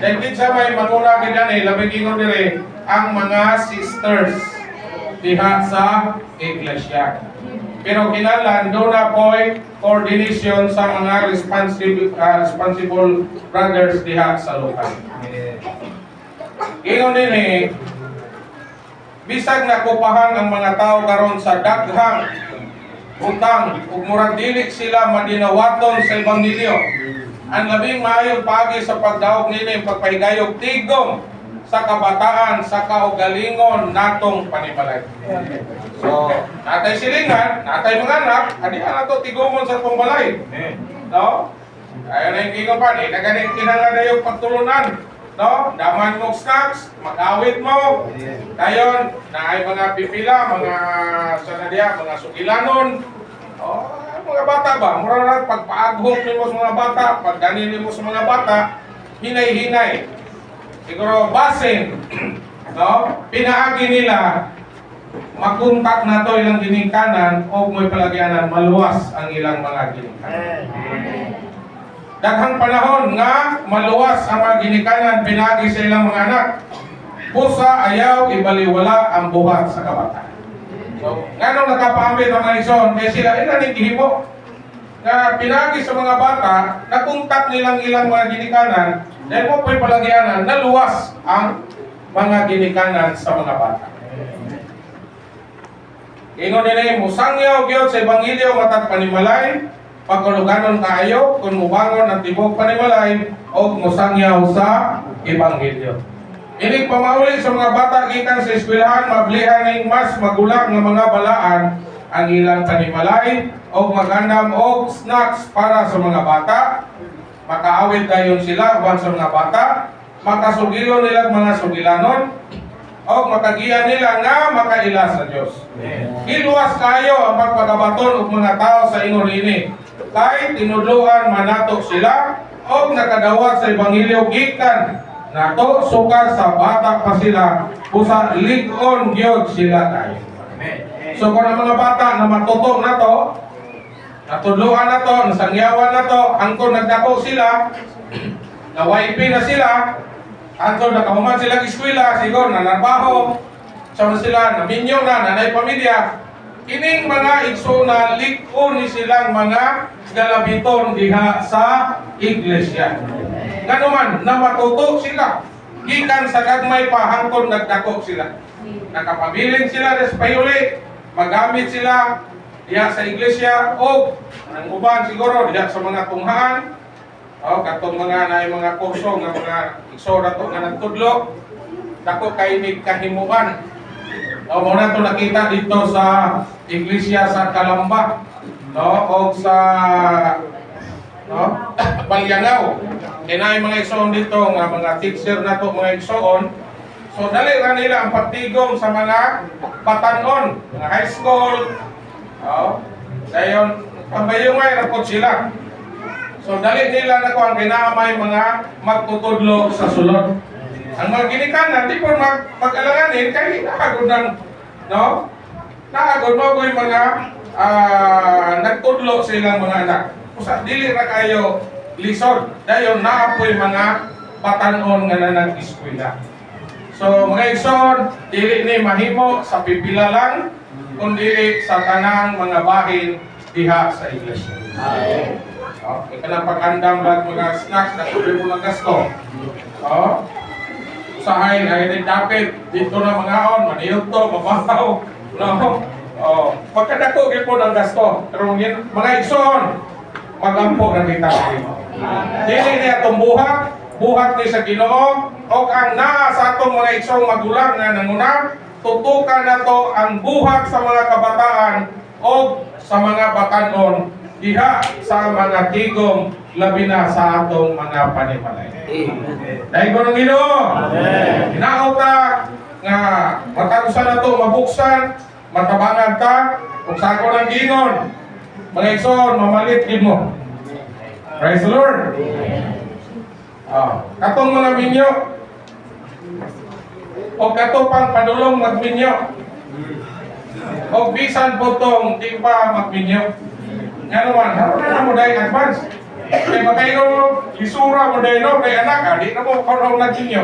Dahil kinsa may manuna gani labi gingon dire ang mga sisters diha sa iglesia. Pero kinahanglan do na po'y coordination sa mga responsible brothers diha sa lokal. Ingon din bisag nakupahan ang mga tao karon sa daghang utang ug murag dili sila madinawaton sa ebanghelyo. Ang labing maayo pagi sa pagdaog nini pagpahigayog tigom sa kabataan sa kaugalingon natong panimalay. So, natay silingan, natay mga anak, adi ana to tigomon sa tong balay. No? Ayo na yung gingon pa ni, naganing kinahanglan na yung pagtulunan. No? Daman mo snacks, mag-awit mo. Dayon, naay mga pipila, mga sanadya, mga sugilanon. Oh, mga bata ba? Mura na pagpaaghok nimo sa mga bata, pagdanin nimo sa mga bata, hinay-hinay. Siguro basin, no? Pinaagi nila makuntak na to ilang ginikanan o may palagyanan maluwas ang ilang mga ginikanan. Daghang panahon nga maluwas ang mga ginikanan pinagi sa ilang mga anak. Pusa ayaw ibaliwala ang buhat sa kabataan. So, ngano nakapamit ang mga ison kay sila ning gihimo nga pinagi sa mga bata, nakuntak nilang ilang mga ginikanan dahil mo po'y palagyanan naluwas ang mga ginikanan sa mga bata. Ingon nila musangyaw gyud sa ebanghelyo matag panimalay, pagkuluganon kaayo kung mubangon ang tibok panimalay o musangyaw sa ebanghelyo. Inig pamauli sa mga bata gikan sa eskwelahan mablihan ning mas magulang nga mga balaan ang ilang panimalay o magandam og snacks para sa mga bata. Makaawit dayon sila uban sa mga bata, makasugilo nila mga sugilanon o makagiyan nila nga makaila sa Dios. Iluwas kayo ang pagpagabaton og mga tao sa ingon ini. Kay tinudloan manato sila o nakadawat sa ebanghelyo gikan nato sukar sa bata pa sila busa lig-on gyud sila kayo. So kung ang mga bata na matutok na to, natudluan na to, nasangyawan na to, angkon nagdako sila, na-YP na sila, angkon nakahuman sila eskwela, siguro nanarbaho, sama sila, naminyo na, nanay pamilya, kining mga igsuna, lig-on ni silang mga galabiton diha sa iglesia. Nga naman, na matutok sila, gikan sa gagmay pa, angkon nagdako sila. Nakapabiling sila des payuli, magamit sila diha sa iglesia o ang uban siguro diha sa mga tunghaan o katong mga naay mga kurso nga mga igsora to nga nagtudlo dako kay mig kahimuan o mo na to nakita dito sa iglesia sa Kalamba no o sa no Balyangaw kinay mga igsoon dito nga mga teacher na to mga igsoon. So dali ra nila ang pagtigom sa mga batanon, mga high school. Dayon pambayungay ra pod sila. So dali nila na ko ang ginaamay mga magtutudlo sa sulod. Ang mga ginikanan di po mag-alanganin kay naagod ng no? Naagod mo ko yung mga nagtudlo sa ilang mga anak. Usa dili ra kayo lisod. Dayon naapoy mga batanon nga nag-eskwela. So mga igsoon, dili ni mahimo sa pipila lang, kundi sa tanang mga bahin diha sa iglesia. Okay, kanang pag-andam lang mga snacks na kubi mo ng gasto. Usahay, ay dapat dito na mga on, maniyot to, mabahaw. No? Pagkadako po ng gasto. Pero mga igsoon, magampo na kita. Dili niya itong buhat ni sa Ginoo o ang naa sa atong mga igsong magulang nga nanguna tutukan nato ang buhat sa mga kabataan o sa mga batanon diha sa mga tigom labi na sa atong mga panimalay. Dahil ko ng Ginoo. Hinauta nga matag-usan na to mabuksan, matabangan ta, kung sa ako ng gingon. Mga igsoon, mamalit din mo. Praise the Lord. Katong mga minyo, o kato pang padulong magminyo, o bisan po tong di pa magminyo. Nga naman, haroon na mo dahil advance. Kaya makayo, isura mo dahil no, kay anak, di na mo karoon nagminyo.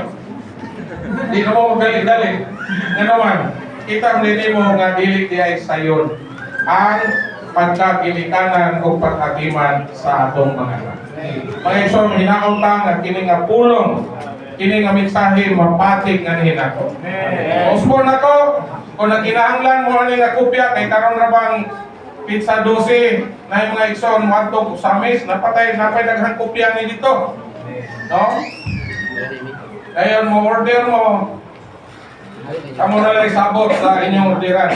Di na mo magaling-galing. Nga naman, kita nili mo nga dili di ay sayon ang pagkagilikanan o paghagiman sa atong mga anak. Mga iso, hinaon ta nga kini nga pulong, kini nga mensahe mapatig nga hinako. Osmo na to, kung nagkinahanglan mo ani nga kopya kay karon ra bang pizza 12 na yung mga igsoon mo adto sa mes napay daghang kopya ni dito. No? Ayon mo order mo. Kamu na lang sabot sa inyong orderan.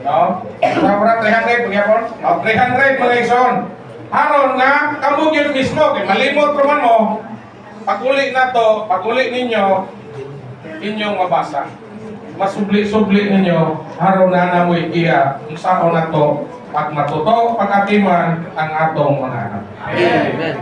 No? Sabra 300 pagyapon. 300 mga igsoon. Haron nga kamo gyud mismo kay malimot man mo. Paguli na to, paguli ninyo inyong mabasa. Masubli-subli ninyo haron na namoy iya kung saan na to pag matuto pagatiman ang atong mga anak. Amen.